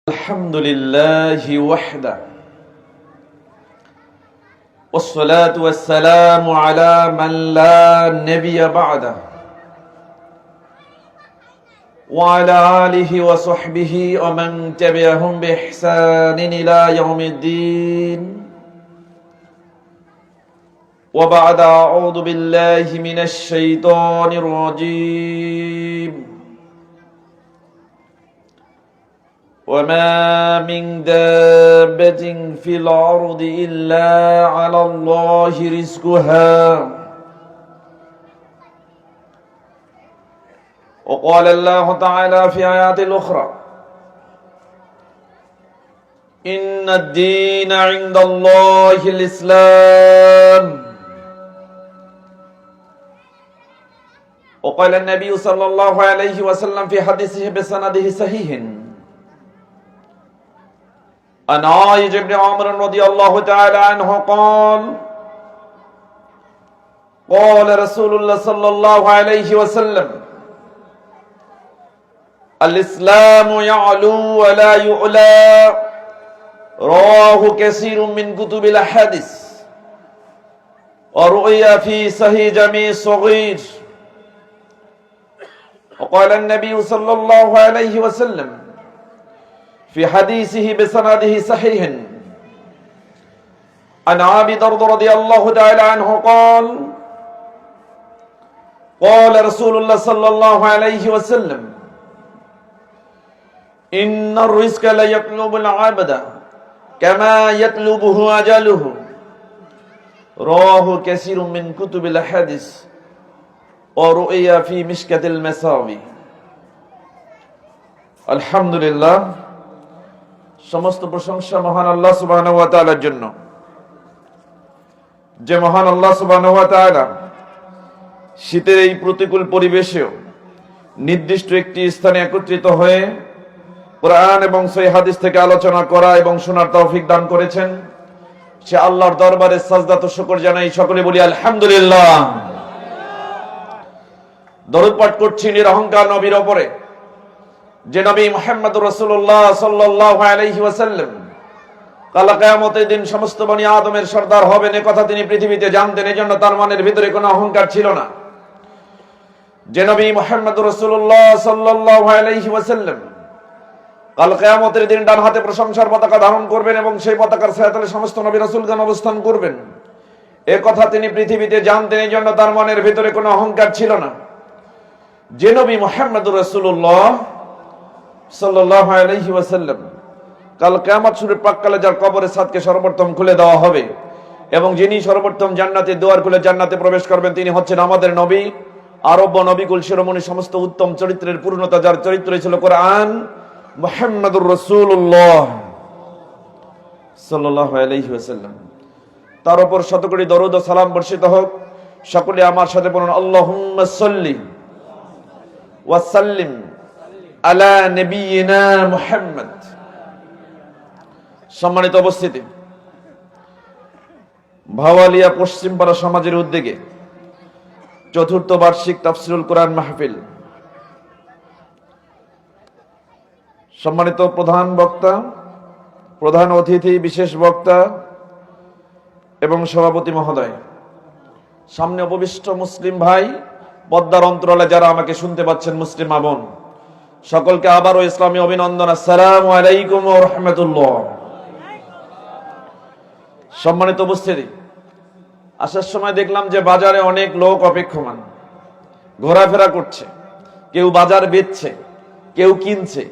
الحمد لله وحده والصلاة والسلام على من لا نبي بعده وعلى آله وصحبه ومن تبعهم بإحسان إلى يوم الدين وبعد أعوذ بالله من الشيطان الرجيم وما من دابة في الأرض إلا على الله رزقها وقال الله تعالى في آيات الأخرى إن الدين عند الله الإسلام وقال النبي صلى الله عليه وسلم في حديثه بسنده صحيح عن عائشة بن عمرو رضي الله تعالى عنه قال قال رسول الله صلى الله عليه وسلم الإسلام يعلو ولا يعلى رواه كثير من كتب الحديث ورؤيا في صحيح جامع الصغير وقال النبي صلى الله عليه وسلم في حديثه بسنده صحيح عن أبي ذر رضي الله تعالى عنه قال قال رسول الله صلى الله عليه وسلم إن الرزق لا يطلب العبد كما يطلبه أجله رواه كثير من كتب الحديث ورؤيا في مشكة المساوي الحمد لله সমস্ত প্রশংসা মহান আল্লাহ সুবহানাহু ওয়া তাআলার জন্য, যে মহান আল্লাহ সুবহানাহু ওয়া তাআলা শীতের এই প্রতিকূল পরিবেশেও নির্দিষ্ট একটি স্থানে একত্রিত হয়ে কোরআন এবং সহিহ হাদিস থেকে আলোচনা করা এবং শোনার তৌফিক দান করেছেন। সে আল্লাহর দরবারে সাজদা তো শুকর জানাই, সকলে বলি আলহামদুলিল্লাহ। দরুদ পাঠ করছি নিরহংকার নবীর উপরে, যে নবী মুহাম্মদুর রাসূলুল্লাহ সাল্লাল্লাহু আলাইহি ওয়াসাল্লাম কাল কিয়ামতের দিন সমস্ত বনি আদমের সরদার হবেন, এ কথা তিনি পৃথিবীতে জানতেন। এজন্য তার মনের ভিতরে কোনো অহংকার ছিল না। যে নবী মুহাম্মদুর রাসূলুল্লাহ সাল্লাল্লাহু আলাইহি ওয়াসাল্লাম কাল কিয়ামতের দিন ডান হাতে প্রশংসার পতাকা ধারণ করবেন এবং সেই পতাকার ছায়াতলে সমস্ত নবী রাসূলগণ অবস্থান করবেন, এ কথা তিনি পৃথিবীতে জানতেন। এজন্য তার মনের ভিতরে কোনো অহংকার ছিল না। যে নবী মুহাম্মদুর রাসূলুল্লাহ সাল্লাল্লাহু আলাইহি ওয়াসাল্লাম কাল কিয়ামত শুরুর প্রাক্কালে যার কবরের ছাদকে সর্বপ্রথম খুলে দেওয়া হবে এবং যিনি সর্বপ্রথম জান্নাতের দুয়ার খুলে জান্নাতে প্রবেশ করবেন, তিনি হচ্ছেন আমাদের নবী, আরব্য নবীকুল শিরোমণি, সমস্ত উত্তম চরিত্রের পূর্ণতা যার চরিত্রই ছিল কোরআন, মুহাম্মদুর রাসূলুল্লাহ সাল্লাল্লাহু আলাইহি ওয়াসাল্লাম। তার উপর শতকোটি দরুদ ও সালাম বর্ষিত হোক। সকলে আমার সাথে বলুন আল্লাহুম্মা সাল্লি ওয়া সাল্লিম আলা নবিয়িনা মুহাম্মদ। সম্মানিত উপস্থিতি, ভাওয়ালিয়া পশ্চিমপাড়া সমাজের উদ্যোগে চতুর্থ বার্ষিক তাফসীরুল কোরআন মাহফিল, সম্মানিত প্রধান বক্তা, প্রধান অতিথি, বিশেষ বক্তা এবং সভাপতি মহোদয়, সামনে উপবিষ্ট মুসলিম ভাই, পদ্মার অন্তরালে যারা আমাকে শুনতে পাচ্ছেন মুসলিম মা বোন, সকলকে আবারও ইসলামী অভিনন্দন। আসসালামু আলাইকুম ওয়া রাহমাতুল্লাহ। সম্মানিত উপস্থিতি, আসার সময় দেখলাম যে বাজারে অনেক লোক অপেক্ষমান, ঘোরাফেরা করছে। কেউ বাজার বেচছে, কেউ কিনছে,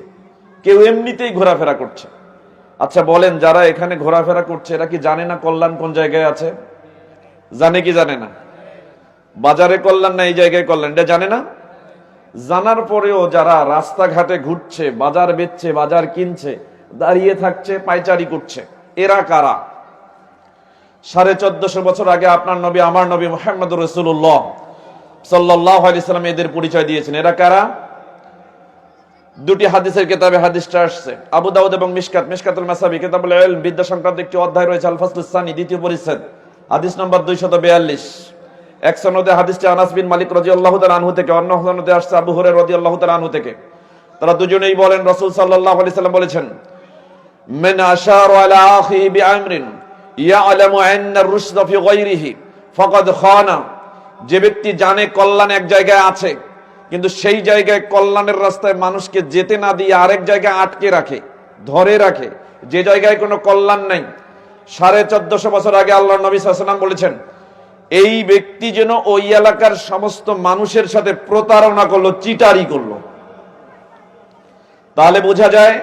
কেউ এমনিতেই ঘোরাফেরা করছে। আচ্ছা বলেন, যারা এখানে ঘোরাফেরা করছে এরা কি জানে না কল্যাণ কোন জায়গায় আছে? জানে কি জানে না? বাজারে কল্যাণ না এই জায়গায় কল্যাণ, এটা জানে না? জানার পরেও যারা রাস্তাঘাটে ঘুরছে, বাজার বেচছে, বাজার কিনছে, দাঁড়িয়ে থাকছে, পায়চারি করছে, এরা কারা? 1450 বছর আগে আপনার নবী, আমার নবী মুহাম্মদুর রাসূলুল্লাহ সাল্লাল্লাহু আলাইহি ওয়াসাল্লাম এদের পরিচয় দিয়েছেন। এরা কারা? দুটি হাদিসের কিতাবে হাদিসটা আসছে, আবু দাউদ এবং মিশকাতুল মাসাবি, কিতাবুল ইলম, বিদ্যা সংক্রান্ত একটি অধ্যায় রয়েছে, আল ফাসলুস সানি, দ্বিতীয় পরিচ্ছেদ, হাদিস নম্বর 242। এক সনদে হাদিসটি আনাস বিন মালিক রাদিয়াল্লাহু তাআলা আনহু থেকে, অন্য সনদে আসছে আবু হুরায়রা রাদিয়াল্লাহু তাআলা আনহু থেকে। তারা দুজনেই বলেন রাসূল সাল্লাল্লাহু আলাইহি সাল্লাম বলেছেন, মান আশারা আলা আখি বিআমরিন ইয়ালামু আন্না আর-রুশদ ফি গায়রিহি ফাকাদ খানা। যে ব্যক্তি জানে কল্যাণ এক জায়গায় আছে, কিন্তু সেই জায়গায় কল্যাণের রাস্তায় মানুষকে যেতে না দিয়ে আরেক জায়গায় আটকে রাখে, ধরে রাখে, যে জায়গায় কোনো কল্যাণ নাই। 1450 বছর আগে আল্লাহর নবী সাল্লাল্লাহু আলাইহি ওয়াসাল্লাম বলেছেন, এই ব্যক্তি যেন ওই এলাকার সমস্ত মানুষের সাথে প্রতারণা করলো, চিটারি করলো। তাহলে বোঝা যায়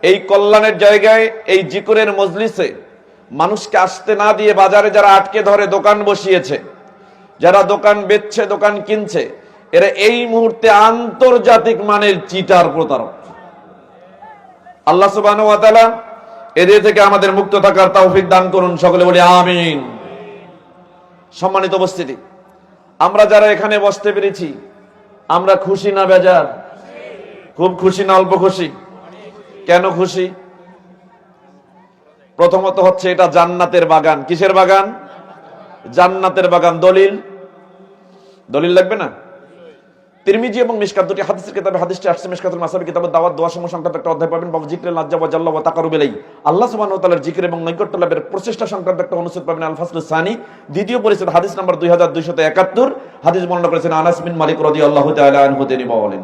এই কল্যাণের জায়গায়, এই জিকিরের মজলিসে মানুষকে আসতে না দিয়ে বাজারে যারা আটকে ধরে দোকান বসিয়েছে, যারা দোকান বেচছে, দোকান কিনছে, এরা এই মুহূর্তে আন্তর্জাতিক মানের চিটার, প্রতারক। আল্লাহ সুবহানাহু ওয়া তাআলা এদের থেকে আমাদের মুক্ত থাকার তৌফিক দান করুন, সকলে বলি আমিন। সম্মানিত উপস্থিতি, আমরা যারা এখানে বসতে পেরেছি, আমরা খুশি না বেজার? খুব খুশি না অল্প খুশি? কেন খুশি? প্রথমত হচ্ছে এটা জান্নাতের বাগান। কিসের বাগান? জান্নাতের বাগান। দলিল? দলিল লাগবে না? তিরমিজি এবং মিশকাত দুটি হাদিসের কিতাবে হাদিসটি আসছে। মিশকাতুল মাসাবি কিতাবে দাওয়াত দোয়া সমূহ সংক্রান্ত একটা অধ্যায় পাবেন। বাবু জিকরে লাজ্জা ওয়া জাল্লা ওয়া তাকারুব ইলাইহি, আল্লাহ সুবহানাহু ওয়া তাআলার জিকির এবং নৈকট্য লাভের প্রচেষ্টা সংক্রান্ত একটা অনুচ্ছেদ পাবেন। আল ফাসলুস সানি, দ্বিতীয় পরিচ্ছেদ, হাদিস নাম্বার 2271। হাদিস বর্ণনা করেছেন আনাস বিন মালিক রাদিয়াল্লাহু তাআলা আনহু। তিনি বলেন,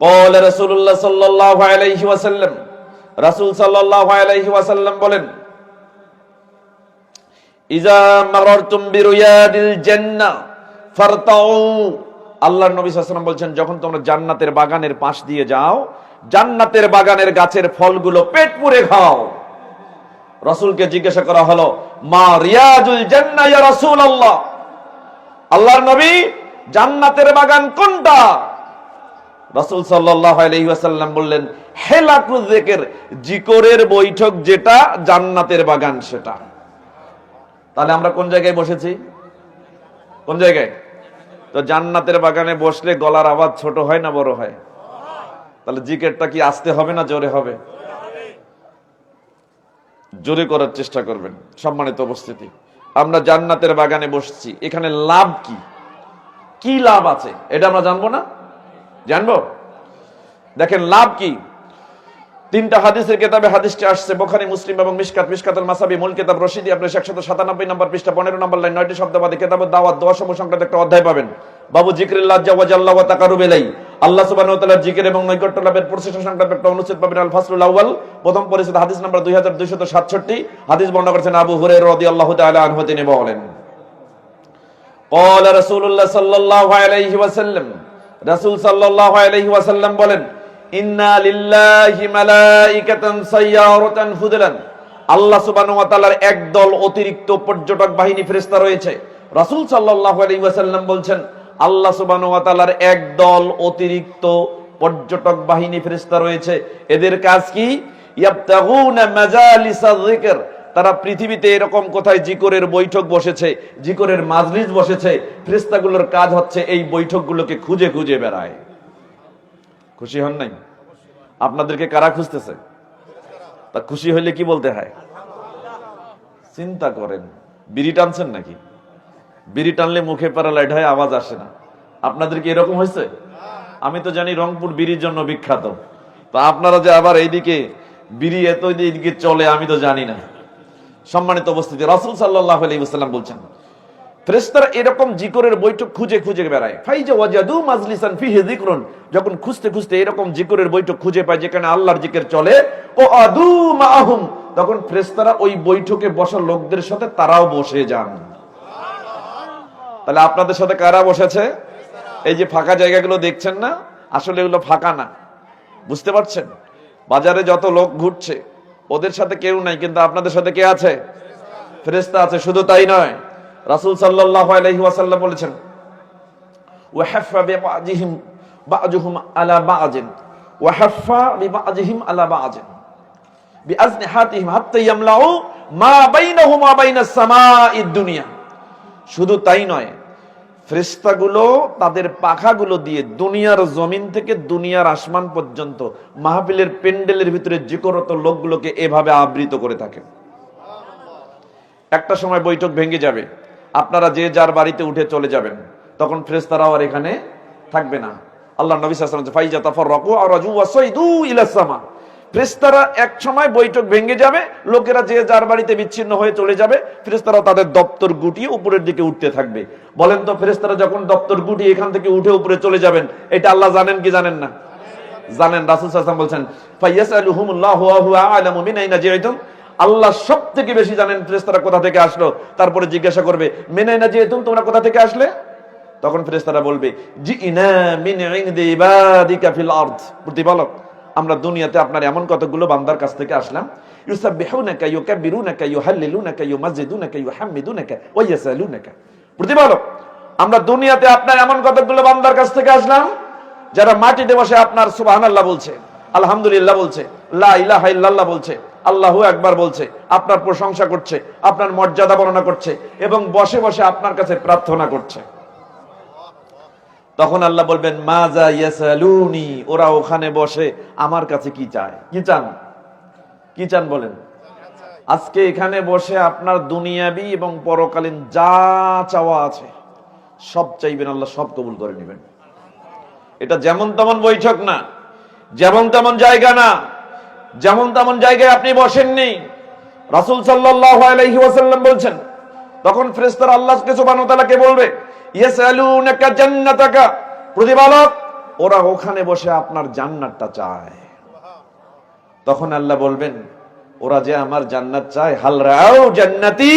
ক্বালা রাসূলুল্লাহ সাল্লাল্লাহু আলাইহি ওয়াসাল্লাম, রাসূল সাল্লাল্লাহু আলাইহি ওয়াসাল্লাম বলেন, ইজা মারারতুম বিরিয়াদিল জান্নাহ ফারতাউ। আল্লাহর নবী সাল্লাল্লাহু আলাইহি ওয়াসাল্লাম বলছেন, যখন তোমরা জান্নাতের বাগানের পাশ দিয়ে যাও, জান্নাতের বাগানের গাছের ফলগুলো পেট পুরে খাও। রাসূলকে জিজ্ঞাসা করা হলো, মা রিয়াজুল জান্নাহ ইয়া রাসূলুল্লাহ, আল্লাহর নবী জান্নাতের বাগান কোনটা? রাসূল সাল্লাল্লাহু আলাইহি ওয়াসাল্লাম বললেন, হেলাকুয যিকির, জিকিরের বৈঠক যেটা, জান্নাতের বাগান সেটা। তাহলে আমরা কোন জায়গায় বসেছি? কোন জায়গায়? তো জান্নাতের বাগানে বসলে গলার আওয়াজ ছোট হয় না বড় হয়? তাহলে জিকিরটা কি আস্তে হবে না জোরে হবে? জোরে করার চেষ্টা করবেন। সম্মানিত উপস্থিতি, আমরা জান্নাতের বাগানে বসছি, এখানে লাভ কি? কি লাভ আছে এটা আমরা জানবো না? জানবো। দেখেন লাভ কি। তিনটা হাদিসের কিতাবে হাদিসটি আসছে, বুখারী, মুসলিম এবং মিশকাত। মিশকাতুল মাসাবি মূল কিতাব রশিদি, আপনি 197 নম্বর পৃষ্ঠা 15 নম্বর লাইন 9টি শব্দবাদী কিতাবুদ দাওয়াত দোয়া সমূহ সংক্রান্ত একটা অধ্যায় পাবেন। বাবু জিকরিল লাজ্জা ওয়া জাল্লা ওয়া তাকারুব ইলাইহি, আল্লাহ সুবহানাহু ওয়া তাআলার জিকির এবং নৈকট্য লাভের প্রচেষ্টা সংক্রান্ত একটা অনুচ্ছেদ পাবেন। আল ফাসলুল আউয়াল, প্রথম পরিচ্ছেদ, হাদিস নাম্বার 2267। হাদিস বর্ণনা করেছেন আবু হুরায়রা রাদিয়াল্লাহু তাআলা আনহু। তিনি বলেন, ক্বালা রাসূলুল্লাহ সাল্লাল্লাহু আলাইহি ওয়াসাল্লাম, রাসূল সাল্লাল্লাহু আলাইহি ওয়াসাল্লাম বলেন, ইন্না লিল্লাহি মালাইকাতান সাইয়ারাতান ফুদলান, আল্লাহ সুবহানাহু ওয়া তাআলার একদল অতিরিক্ত পর্যটক বাহিনী ফেরেশতা রয়েছে। রাসূল সাল্লাল্লাহু আলাইহি ওয়াসাল্লাম বলছেন, আল্লাহ সুবহানাহু ওয়া তাআলার একদল অতিরিক্ত পর্যটক বাহিনী ফেরেশতা রয়েছে। এদের কাজ কি? ইয়াবতাগুনা মাজালিসায যিকর, তারা পৃথিবীতে এরকম কোথায় জিকিরের বৈঠক বসেছে, জিকিরের মাজলিস বসেছে, ফেরেশতাগুলোর কাজ হচ্ছে এই বৈঠকগুলোকে খুঁজে খুঁজে বেড়ায়। খুশি হন নাই? আপনাদেরকে কারা খুঁজতেছে? তা খুশি হইলে কি বলতে হয়? চিন্তা করেন, বিড়ি টানছেন নাকি? বিড়ি টানলে মুখে প্যারালাইট হয়, আওয়াজ আসে না। আপনাদের কি এরকম হয়েছে? আমি তো জানি রংপুর বিড়ির জন্য বিখ্যাত, তো আপনারা যে আবার এইদিকে বিড়ি এত এইদিকে চলে আমি তো জানি না। সম্মানিত উপস্থিতি, রাসূল সাল্লাল্লাহু আলাইহি ওয়াসাল্লাম বলছেন, ফেরেশতারা এরকম জিকিরের বৈঠক খুঁজে খুঁজে বেড়ায়। ফাইজা ওয়াজাদু মাজলিসান ফিহি যিকরুন, যখন খুঁজতে খুঁজতে এরকম জিকিরের বৈঠক খুঁজে পায় যেখানে আল্লাহর জিকির চলে, ও আদু মাআহুম, তখন ফেরেশতারা ওই বৈঠকে বসা লোকদের সাথে তারাও বসে যান। তাহলে আপনাদের সাথে কারা বসেছে? এই যে ফাঁকা জায়গাগুলো দেখছেন না, আসলে এগুলো ফাঁকা না, বুঝতে পারছেন? বাজারে যত লোক ঘুরছে ওদের সাথে কেউ নাই, কিন্তু আপনাদের সাথে কে আছে? ফেরেশতা আছে। শুধু তাই নয়, রাসূল সাল্লাল্লাহু আলাইহি ওয়াসাল্লাম বলেছেন, ওয়া হাফফা বিবা'দিহিম বা'দুহুম আলা বা'দিন ওয়া হাফফা বিবা'দিহিম আলা বা'দিন বিআজনিহাতিহিম হাত্তা ইয়ামলাউ মা বাইনাহুম ওয়া বাইনাস সামাঈদ দুনিয়া। শুধু তাই নয়, ফেরেশতাগুলো তাদের পাখাগুলো দিয়ে দুনিয়ার জমিন থেকে দুনিয়ার আসমান পর্যন্ত মাহফিলের প্যান্ডেলের ভিতরে জিকিররত লোকগুলোকে এভাবে আবৃত করে থাকে। একটা সময় বৈঠক ভেঙে যাবে, আপনারা যে যার বাড়িতে উঠে চলে যাবেন, তখন ফেরেশতারাও আর এখানে থাকবে না। আল্লাহ নবী সাল্লাল্লাহু আলাইহি ওয়াসাল্লাম ফাইজা তাফাররাকু আরাজু ওয়া সাইদু ইলা সামা, ফেরেশতারা এক সময় বৈঠক ভেঙে যাবে, লোকেরা যে যার বাড়িতে বিচ্ছিন্ন হয়ে চলে যাবে, ফেরেশতারা তাদের দপ্তর গুটিয়ে উপরের দিকে উঠতে থাকবে। বলেন তো, ফেরেশতারা যখন দপ্তর গুটিয়ে এখান থেকে উঠে উপরে চলে যাবেন, এটা আল্লাহ জানেন কি জানেন না? জানেন। রাসূল সাল্লাল্লাহু আলাইহি ওয়াসাল্লাম বলছেন, ফায়াসআলুহুমুল্লাহু ওয়া হুয়া আ'লামু মিন আইনা জি'তুম। আল্লাহ সবথেকে বেশি জানেন ফেরেশতারা কোথা থেকে আসলো। তারপরে জিজ্ঞাসা করবে, মিন আইনা জি'তুম, তোমরা কোথা থেকে আসলে? তখন ফেরেশতারা বলবে, জিনা মিন ইনদি ইবাদিকা ফিল আরদ। প্রতিপালক, আমরা দুনিয়াতে আপনার এমন কতগুলো বান্দার কাছ থেকে আসলাম, ইউসাব্বিহুনাকা ইউকাব্বিরুনাকা ইউহাল্লিলুনাকা ইউমাজ্জিদুনাকা ইউহাম্মিদুনাকা ওয়া ইয়াসালুনাকা। প্রতিপালক, আমরা দুনিয়াতে আপনার এমন কতগুলো বান্দার কাছ থেকে আসলাম যারা মাটিতে বসে আপনার সুবহানাল্লাহ বলছে, আলহামদুলিল্লাহ বলছে, লা ইলাহা ইল্লাল্লাহ বলছে, আল্লাহু আকবার বলছে, আপনার প্রশংসা করছে, আপনার মর্যাদা বর্ণনা করছে এবং বসে বসে আপনার কাছে প্রার্থনা করছে। তখন আল্লাহ বলবেন, মাজা ইয়াসালুনি, ওরা ওখানে বসে আমার কাছে কি চায়? কি চান? কি চান বলেন? আজকে এখানে বসে আপনার দুনিয়াবি এবং পরকালীন যা চাওয়া আছে সব চাইবেন, আল্লাহ সব কবুল করে নেবেন। এটা যেমন তেমন বৈঠক না, যেমন তেমন জায়গা না, যেমন তেমন জায়গায় আপনি বসেননি। রাসূল সাল্লাল্লাহু আলাইহি ওয়াসাল্লাম বলছেন, তখন ফেরেশতারা আল্লাহকে সুবহানাহু ওয়া তাআলাকে বলবে, ইয়াসালুনাকা জান্নাতাকা। প্রতিপালক, ওরা ওখানে বসে আপনার জান্নাতটা চায়। তখন আল্লাহ বলবেন, ওরা যে আমার জান্নাত চায়, হাল রাও জান্নাতি,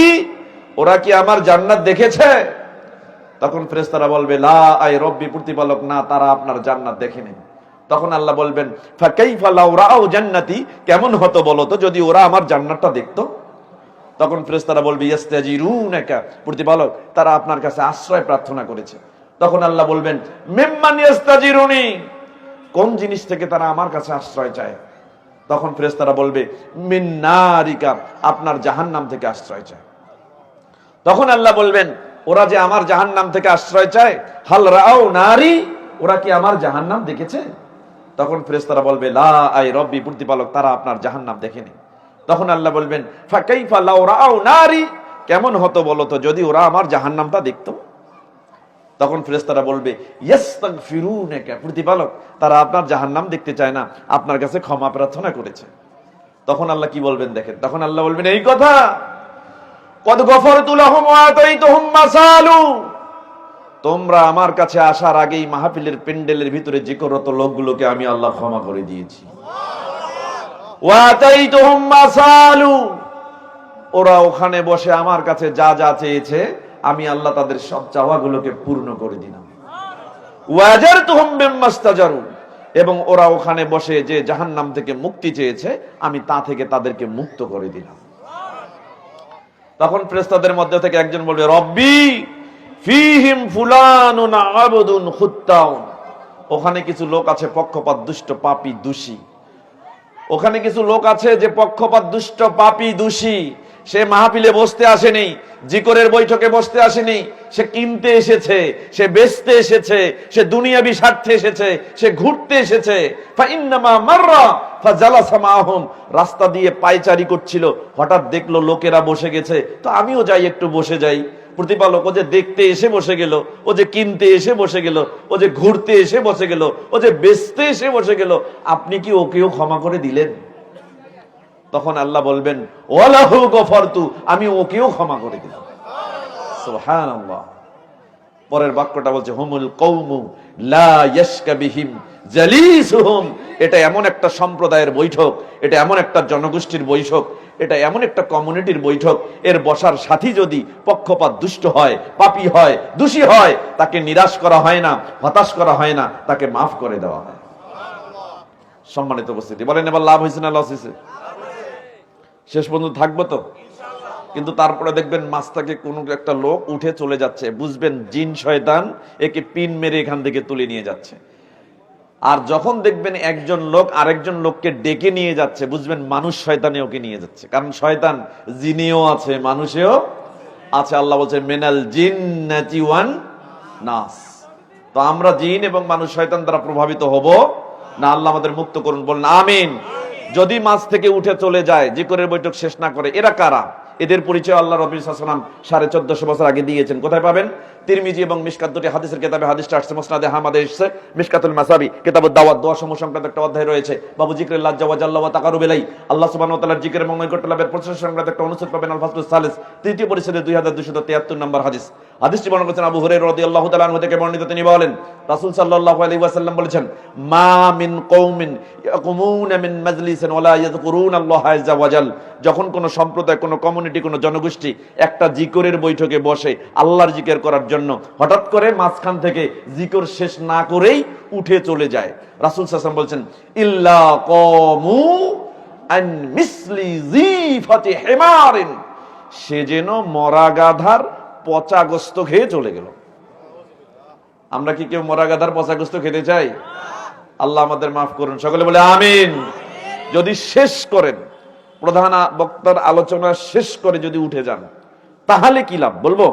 ওরা কি আমার জান্নাত দেখেছে? তখন ফেরেশতারা বলবে, লা আই রব্বি, প্রতিপালক, না, তারা আপনার জান্নাত দেখেনি। তখন আল্লাহ বলবেন, ফাকাইফা লাউ রাও জান্নাতি, কেমন হতো বলো তো যদি ওরা আমার জান্নাতটা দেখতো? তখন ফেরেশতারা বলবে, ইস্তাজিরুনাকা, প্রতিপালক, তারা আপনার কাছে আশ্রয় প্রার্থনা করেছে। তখন আল্লাহ বলবেন, মিম্মান ইস্তাজিরুনি, কোন জিনিস থেকে তারা আমার কাছে আশ্রয় চায়? তখন ফেরেশতারা বলবে, মিন নারিকা, আপনার জাহান্নাম থেকে আশ্রয় চায়। তখন আল্লাহ বলবেন, ওরা যে আমার জাহান্নাম থেকে আশ্রয় চায়, হাল রাও নারি, ওরা কি আমার জাহান্নাম দেখেছে? তখন ফেরেশতারা বলবে, লা আই রব্বি, প্রতিপালক, তারা আপনার জাহান্নাম দেখেনি। তখন আল্লাহ বলবেন, ফাকাইফা লাউ রাও নারি, কেমন হতো বলো তো যদি ওরা আমার জাহান্নামটা দেখতো? তখন ফেরেশতারা বলবে, ইস্তাগফিরুনাকা, প্রতিপালক, তারা আপনার জাহান্নাম দেখতে চায় না, আপনার কাছে ক্ষমা প্রার্থনা করেছে। তখন আল্লাহ কি বলবেন দেখেন, তখন আল্লাহ বলবেন এই কথা, কদ গফরতু লাহুম ওয়া আতাইতুহুম মাসালু, তোমরা আমার কাছে আসার আগেই মাহফিলের প্যান্ডেলের ভিতরে জিকিররত লোকগুলোকে আমি আল্লাহ ক্ষমা করে দিয়েছি। ওয়া আতাইতুহুম মাসালু, ওরা ওখানে বসে আমার কাছে যা যা চেয়েছে আমি আল্লাহ তাদের সব চাওয়াগুলোকে পূর্ণ করে দিলাম। ওয়াজারতুহুম বিমাস্তাজারু, এবং ওরা ওখানে বসে যে জাহান্নাম থেকে মুক্তি চেয়েছে আমি তা থেকে তাদেরকে মুক্ত করে দিলাম। তখন ফেরেশতাদের মধ্যে থেকে একজন বলবে, রব্বি ফীহিম ফুলানুন আবদুন খুত্তাউন, ওখানে কিছু লোক আছে পক্ষপাত দুষ্ট পাপী দোষী। ওখানে কিছু লোক আছে যে পক্ষপাত দুষ্ট পাপী দোষী। সে মাহফিলে বসতে আসেনি, জিকরের বৈঠকে বসতে আসেনি, সে কিনতে এসেছে, সে বেচতে এসেছে, সে দুনিয়াবি স্বার্থে এসেছে, সে ঘুরতে এসেছে। ফাইন্নামা মাররা ফাজালাসা মাহুম, রাস্তা দিয়ে পায়চারি করছিল, হঠাৎ দেখলো লোকেরা বসে গেছে, তো আমিও যাই, একটু বসে যাই। প্রতিপালক, ও যে দেখতে এসে বসে গেল, ও যে কিনতে এসে বসে গেল, ও যে ঘুরতে এসে বসে গেল, ও যে বেচতে এসে বসে গেল, আপনি কি ওকেও ক্ষমা করে দিলেন? তখন আল্লাহ বলবেন, ওয়ালাহু গফরতু, আমি ওকেও ক্ষমা করে দিলাম। সুবহানাল্লাহ। পরের বাক্যটা বলছে, হুমুল কওমু লা ইয়াশকা বিহিম জালিসুহুম, এটা এমন একটা সম্প্রদায়ের বৈঠক, এটা এমন একটা জনগোষ্ঠীর বৈঠক, এটা এমন একটা কমিউনিটির বৈঠক, এর বসার সাথী যদি পক্ষপাত দুষ্ট হয়, পাপী হয়, দোষী হয়, তাকে নিরাশ করা হয় না, হতাশ করা হয় না, তাকে মাফ করে দেওয়া হয়। সম্মানিত উপস্থিতি, বলেন এবার লাভ হয়েছে না লস হয়েছে? শেষ পর্যন্ত থাকবো তো, কিন্তু তারপরে দেখবেন মাছ থেকে কোনো একটা লোক উঠে চলে যাচ্ছে, বুঝবেন জিন শয়তান একে পিন মেরে এখান থেকে তুলে নিয়ে যাচ্ছে। আর যখন দেখবেন একজন লোক আরেকজন লোককে ডেকে নিয়ে যাচ্ছে, বুঝবেন মানুষ শয়তানে ওকে নিয়ে যাচ্ছে, কারণ শয়তান জিনেও আছে মানুষেও আছে। আল্লাহ বলছে, মিনাল জিন্নাতি ওয়ান নাস। তো আমরা জিন এবং মানুষ শয়তান দ্বারা প্রভাবিত হব না, আল্লাহ আমাদের মুক্ত করুন, বলুন আমিন। যদি মাছ থেকে উঠে চলে যায়, জিকরের বৈঠক শেষ না করে, এরা কারা? এদের পরিচয় আল্লাহ রাব্বুল সাল্লাম 1450 বছর আগে দিয়েছেন। কোথায় পাবেন? তিরমিজি এবং মিশকাত দুটি হাদিসের কিতাবে হাদিসটা আসছে, মুসনাদে আহমদে এসেছে, মিশকাতুল মাসাবি কিতাবুদ দাওয়াত দোয়া সমূহ সংক্রান্ত একটা অধ্যায় রয়েছে। বাবু জিকরিল্লাহ ওয়া জাল্লা ওয়া তাকারুব ইলাই, আল্লাহ সুবহানাহু ওয়া তাআলার জিকির এবং নৈকট্য লাভের প্রচেষ্টা সংক্রান্ত একটা অনুচ্ছেদ পাবেন আল ফাসলুস সালিস, তৃতীয় পরিচ্ছেদে 2273 নম্বর হাদিস। হাদিসটি বর্ণনা করেছেন আবু হুরায়রা রাদিয়াল্লাহু তাআলা আনহু থেকে বর্ণিত। তিনি বলেন, রাসূল সাল্লাল্লাহু আলাইহি ওয়াসাল্লাম বলেছেন, মা মিন কওমিন ইয়াকুমুনা মিন মাজলিসিন ওয়া লা ইয়াযকুরুনা আল্লাহা আযজা ওয়া জাল, যখন কোন সম্প্রদায়, কোন কমিউনিটি, কোন জনগোষ্ঠী একটা জিকিরের বৈঠকে বসে আল্লাহর জিকির করার জন্য, হঠাৎ করে মাঝখান থেকে জিকির শেষ না করেই উঠে চলে যায়, রাসূল সাল্লাল্লাহু আলাইহি ওয়াসাল্লাম বলেছেন, ইল্লা কামু আন মিসলি জিফাতি হিমারিন, সে যেন মরা গাধার পচা গোস্ত খেয়ে চলে গেল। আমরা কি কেউ মরা গাধার পচা গোস্ত খেতে চাই? আল্লাহ আমাদের মাফ করুন, সকলে বলে আমিন। যদি শেষ করেন, প্রধান বক্তার আলোচনা শেষ করে যদি উঠে যান, তাহলে কি লাভ বলবো?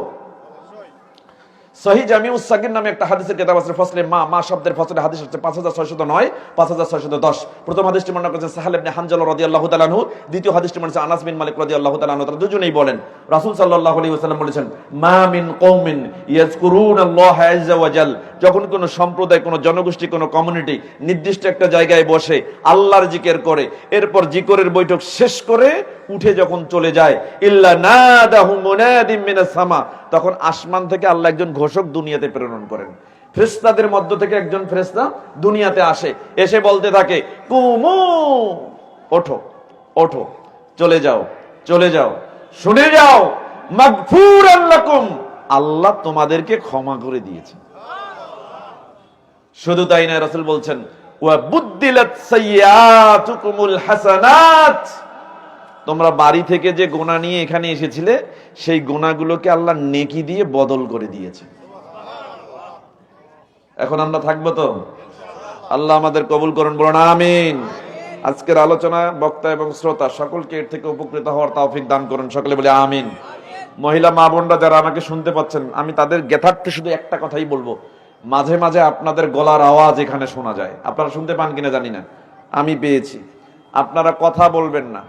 সহিহ জামিউস সাগীর নামে একটা হাদিসের কিতাব আছে, ফসলে মা শব্দের ফসলে হাদিস হচ্ছে 5609 5610। প্রথম হাদিসটি বর্ণনা করেছেন সাহাল ইবনে হানজালা রাদিয়াল্লাহু তাআলা আনহু, দ্বিতীয় হাদিসটি বর্ণনা করেছেন আনাস বিন মালিক রাদিয়াল্লাহু তাআলা আনহু। তারা দুজনেই বলেন, রাসূল সাল্লাল্লাহু আলাইহি ওয়াসাল্লাম বলেছেন, মা মিন কওমিন ইয়াযকুরুনাল্লাহা আযজা ওয়া জাল, যখন কোন সম্প্রদায়, কোন জনগোষ্ঠী, কোন কমিউনিটি নির্দিষ্ট একটা জায়গায় বসে আল্লাহর জিকির করে, এরপর জিকিরের বৈঠক শেষ করে উঠে যখন চলে যায়, ইল্লা নাদাহু মুনাদিম মিনাস সামা, তখন আসমান থেকে আল্লাহ একজন ঘোষক দুনিয়াতে প্রেরণ করেন। ফেরেশতাদের মধ্য থেকে একজন ফেরেশতা দুনিয়াতে আসে, এসে বলতে থাকে, কুমু, ওঠো ওঠো, চলে যাও চলে যাও, শুনে যাও, মাগফুরান লাকুম, আল্লাহ তোমাদেরকে ক্ষমা করে দিয়েছে। শুধু তাই না, রাসূল বলছেন, ওয়া বুদ্দিলাত সাইয়্যাতুকুমুল হাসানাত, তোমরা বাড়ি থেকে যে গোনা নিয়ে এখানে এসেছিলে, সেই গোনাগুলোকে আল্লাহ নেকি দিয়ে বদল করে দিয়েছে। এখন আমরা থাকবো তো? আল্লাহ আমাদের কবুল করুন, বলুন আমিন। আজকের আলোচনা বক্তা এবং শ্রোতা সকলকে এর থেকে উপকৃত হওয়ার তৌফিক দান করুন, সকলে বলে আমিন। মহিলা মা বোনরা যারা আমাকে শুনতে পাচ্ছেন, আমি তাদের জ্ঞাতার্থে শুধু একটা কথাই বলবো, মাঝে মাঝে আপনাদের গলার আওয়াজ এখানে শোনা যায়, আপনারা শুনতে পান কিনা জানি না, আমি পেয়েছি। আপনারা কথা বলবেন না,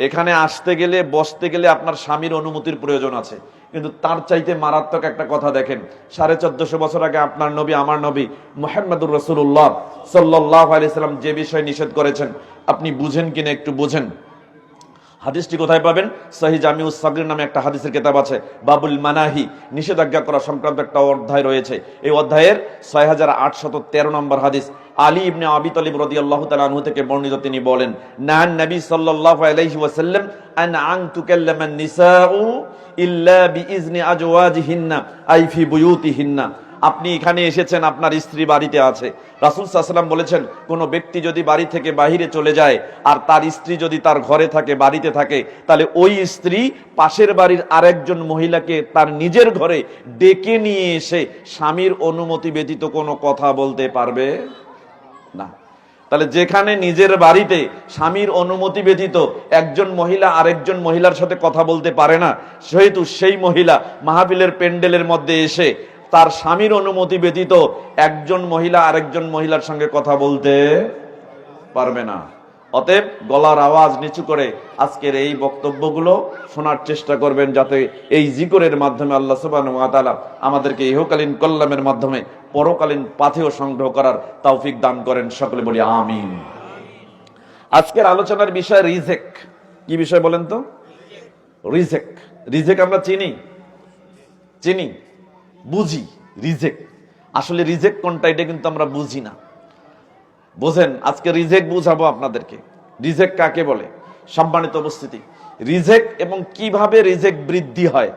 এখানে আসতে গেলে, বসতে গেলে আপনার স্বামীর অনুমতির প্রয়োজন আছে, কিন্তু তার চাইতে মারাত্মক একটা কথা দেখেন, 1450 বছর আগে আপনার নবী, আমার নবী মুহাম্মদুর রাসূলুল্লাহ সাল্লাল্লাহু আলাইহি সাল্লাম যে বিষয় নিষেধ করেছেন, আপনি বুঝেন কিনা একটু বুঝেন। হাদিসটি কোথায় পাবেন? সহিহ জামিউস সাগীর নামে একটা হাদিসের কিতাব আছে, বাবুল মানাহি, নিষেধাজ্ঞা করা সংক্রান্ত একটা অধ্যায় রয়েছে। এই অধ্যায়ের 6813 নম্বর হাদিস, আলী ইবনে আবি তালিব রাদিয়াল্লাহু তাআলা আনহু থেকে বর্ণিত। তিনি বলেন, নান নবী সাল্লাল্লাহু আলাইহি ওয়াসাল্লাম আন তুকাল্লামান নিসাউ ইল্লা বিইজনি আজওয়াজিহিন্না আই ফি বুয়ুতিহিন্না, আপনি এখানে এসেছেন, আপনার স্ত্রী বাড়িতে আছে। রাসূল সাল্লাল্লাহু আলাইহি ওয়াসাল্লাম বলেছেন, কোন ব্যক্তি যদি বাড়ি থেকে বাহিরে চলে যায় আর তার স্ত্রী যদি তার ঘরে থাকে, বাড়িতে থাকে, তাহলে ওই স্ত্রী পাশের বাড়ির আরেকজন মহিলাকে তার নিজের ঘরে ডেকে নিয়ে এসে স্বামীর অনুমতি ব্যতীত কোনো কথা বলতে পারবে না। তাহলে যেখানে নিজের বাড়িতে স্বামীর অনুমতি ব্যতীত একজন মহিলা আরেকজন মহিলার সাথে কথা বলতে পারে না, সেহেতু সেই মহিলা মাহফিলের প্যান্ডেলের মধ্যে এসে তার স্বামীর অনুমতি ব্যতীত একজন মহিলা আরেকজন মহিলার সঙ্গে কথা বলতে পারবে না। অতএব গলার আওয়াজ নিচু করে আজকের এই বক্তব্যগুলো শোনার চেষ্টা করবেন, যাতে এই জিকিরের মাধ্যমে আল্লাহ সুবহানাহু ওয়া তাআলা আমাদেরকে ইহকালীন কল্যাণের মাধ্যমে পরকালীন পাথেয় সংগ্রহ করার তৌফিক দান করেন, সকলে বলি আমিন। আজকের আলোচনার বিষয় রিজেক। কি বিষয় বলেন তো? রিজেক। রিজেক আমরা চিনি, বুঝি। রিজেক আসলে রিজেক কোনটা, এটা কিন্তু আমরা বুঝি না। বোঝেন, আজকে রিজেক বুঝাবো আপনাদেরকে। রিজেক কাকে বলে? সম্মানিত উপস্থিতি, রিজেক এবং কিভাবে রিজেক বৃদ্ধি হয়,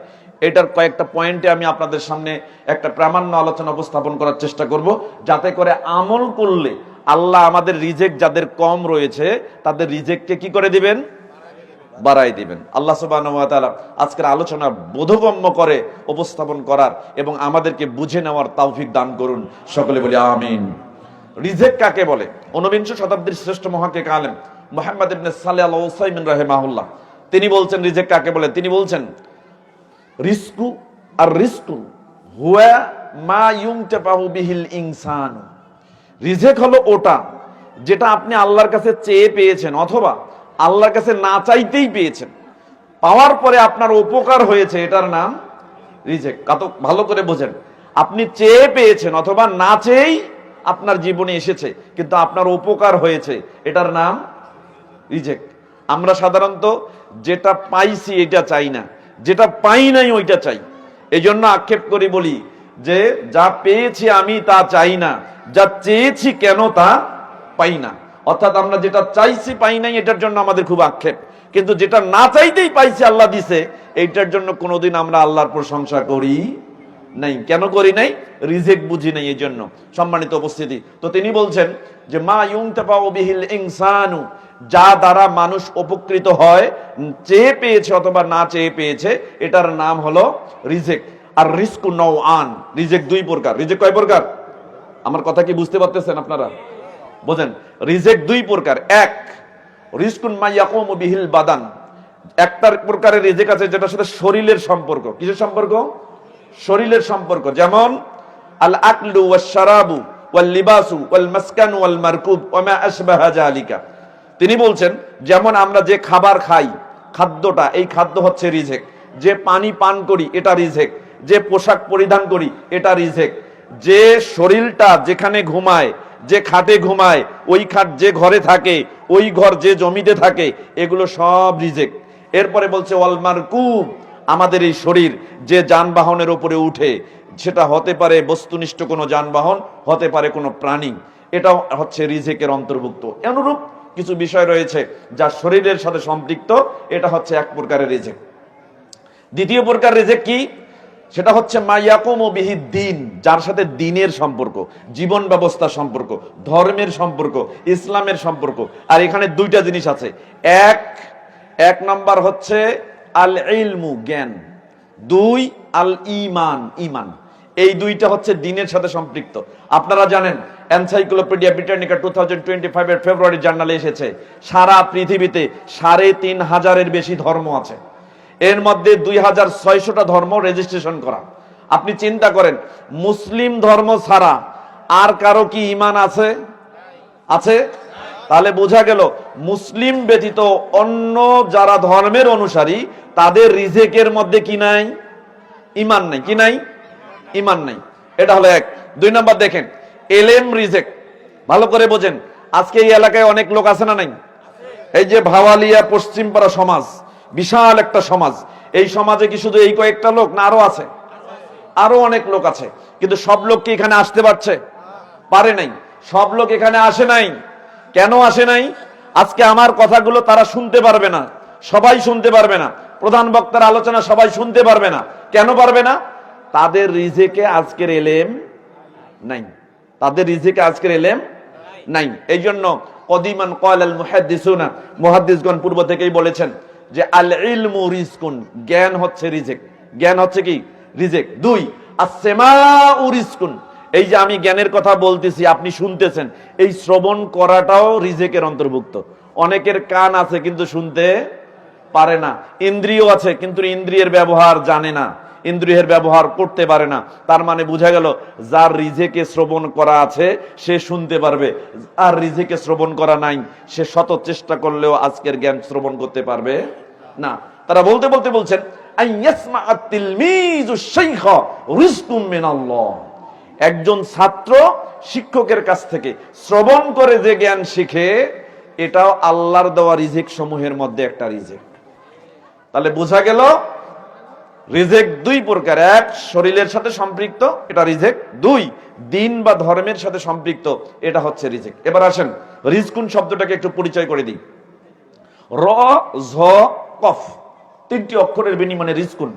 এটার কয়েকটা পয়েন্টে আমি আপনাদের সামনে একটা প্রামাণ্য আলোচনা উপস্থাপন করার চেষ্টা করব, যাতে করে আমল করলে আল্লাহ আমাদের রিজেক যাদের কম রয়েছে তাদের রিজেককে কি করে দিবেন? বাড়াই দিবেন। আল্লাহ সুবহানাহু ওয়া তাআলা আজকের আলোচনা বোধগম্য করে উপস্থাপন করার এবং আমাদেরকে বুঝে নেওয়ার তৌফিক দান করুন, সকলে বলি আমিন। রিজেক কাকে বলে? 19 শতাব্দীর শ্রেষ্ঠ মুহাক্কিক আলেম মুহাম্মদ ইবনে সালেহ আল উসাইমিন রাহিমাহুল্লাহ তিনি বলছেন রিজেক কাকে বলে। তিনি বলছেন, রিজকু আর রিজকু হুয়া মা ইউনতাফাহু বিহিল ইনসান। রিজেক হলো ওটা যেটা আপনি আল্লাহর কাছে চেয়ে পেয়েছেন, অথবা আল্লাহর কাছে না চাইতেই পেয়েছেন, পাওয়ার পরে আপনার উপকার হয়েছে, এটার নাম রিজেক। কত ভালো করে বোঝেন, আপনি চেয়ে পেয়েছেন অথবা না চেয়েই আপনার জীবনে এসেছে, কিন্তু আপনার উপকার হয়েছে, এটার নাম রিজেক্ট। আমরা সাধারণত যেটা পাইছি এটা চাই না, যেটা পাই নাই ওইটা চাই। এই জন্য আক্ষেপ করি, বলি যে যা পেয়েছি আমি তা চাই না, যা চেয়েছি কেন তা পাই না। অর্থাৎ আমরা যেটা চাইছি পাই নাই এটার জন্য আমাদের খুব আক্ষেপ, কিন্তু যেটা না চাইতেই পাইছি আল্লাহ দিছে, এইটার জন্য কোনোদিন আমরা আল্লাহর প্রশংসা করি নাই। কেন করি নাই? রিজেক্ট বুঝি নাই, এই জন্য। সম্মানিত উপস্থিতি, তো তিনি বলছেন যে মা ইউনতাফাউ বিহিল ইনসানু, যা দ্বারা মানুষ উপকৃত হয়, চেয়ে পেয়েছে অথবা না চেয়ে পেয়েছে, এটার নাম হলো রিজেক্ট। আর রিজকু নওআন, রিজেক্ট দুই প্রকার। রিজেক্ট কয় প্রকার? আমার কথা কি বুঝতে পারতেছেন আপনারা? বোঝেন, রিজেক্ট দুই প্রকার। এক, রিজকুন মা ইয়াকুমু বিহিল বাদান, একটা প্রকারের রিজেক্ট আছে যেটার সাথে শরীরের সম্পর্ক। কিসের সম্পর্ক? শরীরের সম্পর্ক। যেমন আল আকলু ওয়াশ শারাবু ওয়াল লিবাসু ওয়াল মাসকানু ওয়াল মারকুব ওয়া মা আশবাহা যালিকা। তিনি বলছেন যেমন আমরা যে খাবার খাই, খাদ্যটা, এই খাদ্য হচ্ছে রিজেক্ট। যে পানি পান করি এটা রিজেক্ট, যে পোশাক পরিধান করি এটা রিজেক্ট, যে শরীরটা যেখানে ঘুমায়, যে খাটে ঘুমায়, ওই খাট যে ঘরে থাকে, ওই ঘর যে জমিতে থাকে, এগুলো সব রিজেক্ট। এরপরে বলছে ওয়াল মারকুব, আমাদের এই শরীর যে যানবাহনের উপরে উঠে, সেটা হতে পারে বস্তুনিষ্ঠ কোনো যানবাহন, হতে পারে কোনো প্রাণী, এটাও হচ্ছে রিজেকের অন্তর্ভুক্ত। অনুরূপ কিছু বিষয় রয়েছে যা শরীরের সাথে সম্পৃক্ত, এটা হচ্ছে এক প্রকারের রিজেক। দ্বিতীয় প্রকার রিজেক কি? সেটা হচ্ছে মা ইয়াকুমু বিহি দ্বীন, যার সাথে দ্বীনের সম্পর্ক, জীবন ব্যবস্থা সম্পর্ক, ধর্মের সম্পর্ক, ইসলামের সম্পর্ক। আর এখানে দুইটা জিনিস আছে। এক নাম্বার হচ্ছে আল ইলমু, জ্ঞান। দুই আল ঈমান, ঈমান। এই দুইটা হচ্ছে দ্বীনের সাথে সম্পৃক্ত। আপনারা জানেন এনসাইক্লোপিডিয়া ব্রিটানিকা 2025 এর ফেব্রুয়ারি জার্নালে এসেছে, সারা পৃথিবীতে ৩৫০০-এর বেশি ধর্ম আছে। এর মধ্যে ২৬০০টা ধর্ম রেজিস্ট্রেশন করা। আপনি চিন্তা করেন, মুসলিম ধর্ম ছাড়া আর কারো কি ঈমান আছে? আছে? তাহলে বোঝা গেল মুসলিম ব্যতীত অন্য যারা ধর্মের অনুসারী, তাদের রিজেকের মধ্যে কি নাই? ঈমান নাই। কি নাই? ঈমান নাই। এটা হলো এক। দুই নাম্বার দেখেন, এলেম রিজেক্ট। ভালো করে বোঝেন। আজকে এই এলাকায় অনেক লোক আছে না নাই? এই যে ভাওয়ালিয়া পশ্চিমপাড়া সমাজ, বিশাল একটা সমাজ। এই সমাজে কি শুধু এই কয়েকটা লোক, না আরো আছে? আরো অনেক লোক আছে। কিন্তু সব লোক কি এখানে আসতে পারছে? পারে নাই। সব লোক এখানে আসে নাই। কেন আসে নাই? আজকে আমার কথাগুলো তারা শুনতে পারবে না, সবাই শুনতে পারবে না। প্রধান বক্তার আলোচনা সবাই শুনতে পারবে না। কেন পারবে না? তাদের রিজেকে আজকের এলেম নাই। তাদের রিজেকে আজকের এলেম নাই। এই জন্য কদিমান ক্বালাল মুহাদ্দিসুনা, মুহাদ্দিসগণ পূর্ব থেকেই বলেছেন যে আল ইলমু রিজকুন, জ্ঞান হচ্ছে রিজেক। জ্ঞান হচ্ছে কি? রিজেক। দুই, আসসামাউ রিজকুন, এই যে আমি জ্ঞানের কথা বলতেছি, আপনি শুনতেছেন, এই শ্রবণ করাটাও রিজেকের অন্তর্ভুক্ত। অনেকের কান আছে কিন্তু শুনতে পারে না, ইন্দ্রিয় আছে কিন্তু ইন্দ্রিয়ের ব্যবহার জানে না, ইন্দ্রিয়ের ব্যবহার করতে পারে না। তার মানে বোঝা গেল যার রিজেকে শ্রবণ করা আছে সে শুনতে পারবে, আর রিজেকে শ্রবণ করা নাই, সে শত চেষ্টা করলেও আজকের জ্ঞান শ্রবণ করতে পারবে না। তারা বলতে বলতে বলছেন আইয়াসমাআত তিলমিজু শাইখা রিজকুম মিনাল্লাহ, একজন ছাত্র শিক্ষকের কাছ থেকে শ্রবণ করে যে জ্ঞান শিখে, এটাও আল্লাহর দেওয়া রিজেক সমূহের মধ্যে একটা রিজেক। তাহলে বোঝা গেল রিজেক দুই প্রকার। এক, শরীরের সাথে সম্পৃক্ত, এটা রিজেক। দুই, দিন বা ধর্মের সাথে সম্পৃক্ত, এটা হচ্ছে রিজেক। এবার আসেন রিজকুন শব্দটাকে একটু পরিচয় করে দিই। র, ঝ, কফ, তিনটি অক্ষরের বিনিময়ে রিজকুন।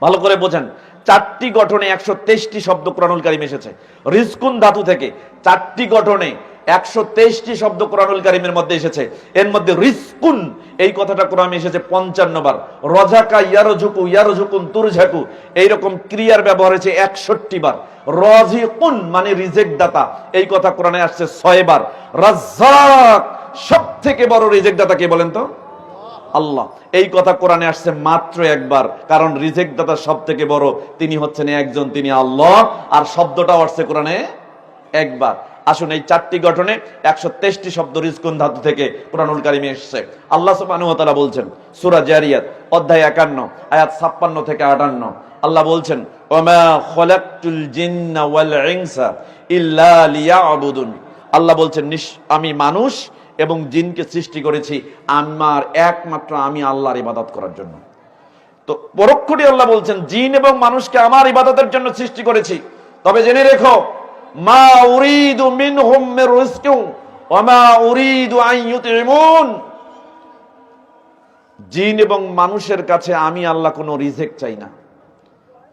ভালো করে বোঝেন, চারটি গঠনে 123টি শব্দ কোরআনুল কারীমে এসেছে। রিজকুন ধাতু থেকে 4টি গঠনে 123টি শব্দ কোরআনুল কারীমের মধ্যে এসেছে। এর মধ্যে রিজকুন এই কথাটা কোরআনে এসেছে 55 বার। রজাকা, ইয়ারজুকু, ইয়ারজুকুন, তুরজাকু, এইরকম ক্রিয়ার ব্যবহার হয়েছে 61 বার। রাজিকুন মানে রিজেক দাতা, এই কথা কোরআনে আসছে 6 বার। রাজ্জাক, সবথেকে বড় রিজেক দাতা কে বলেন তো? আল্লাহ। এই কথা কোরআনে আসছে মাত্র একবার, কারণ রিজেক দাতা সব থেকে বড়, তিনি হচ্ছেন একজন, তিনি আল্লাহ। আর শব্দটাও আসছে কোরআনে একবার। আসুন, এই চারটি গঠনে 123টি শব্দ রিজকুন ধাতু থেকে কোরআনুল কারীমে এসেছে। আল্লাহ সুবহানাহু ওয়া তাআলা বলছেন সূরা জারিয়াত অধ্যায় 51 আয়াত 56 থেকে 58, আল্লাহ বলছেন ওমা খলাকতুল জিন্না ওয়াল ইনসা ইল্লা লিয়াবুদুন। আল্লাহ বলছেন আমি মানুষ এবং জিনকে সৃষ্টি করেছি আমার একমাত্র আমি আল্লাহর ইবাদত করার জন্য। তো পরোক্ষটি আল্লাহ বলছেন জিন এবং মানুষকে আমার ইবাদতের জন্য সৃষ্টি করেছি। তবে জেনে রেখো, মা উরিদু মিনহুম মির রিজকিন ওয়া মা উরিদু আন ইউতিমুন। জিন এবং মানুষের কাছে আমি আল্লাহ কোনো রিজেক্ট চাই না।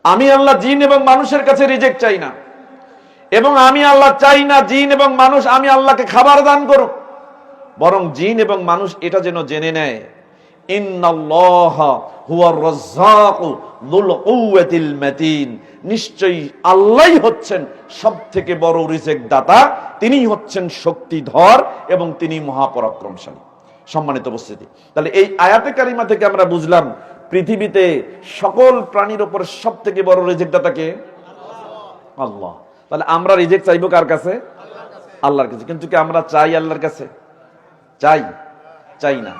আমি আল্লাহ জিন এবং মানুষের কাছে রিজেক্ট চাই না, এবং আমি আল্লাহ চাই না জিন এবং মানুষ আমি আল্লাহকে খাবার দান করুক। বরং জিন এবং মানুষ এটা যেন জেনে নেয়, ইন্নাল্লাহা হুয়ার রাজ্জাকু যুল কুওয়াতিল মাতিন, নিশ্চয়ই আল্লাহই হচ্ছেন সবথেকে বড় রিজেক দাতা, তিনিই হচ্ছেন শক্তিধর এবং তিনি মহাপরাক্রমশালী। সম্মানিত উপস্থিতি, তাহলে এই আয়াতে কারিমা থেকে আমরা বুঝলাম পৃথিবীতে সকল প্রাণীর উপর সবথেকে বড় রিজেক দাতা কে? আল্লাহ। তাহলে আমরা রিজেক চাইবো কার কাছে? আল্লাহর কাছে। কিন্তু কি আমরা চাই আল্লাহর কাছে? চাই না।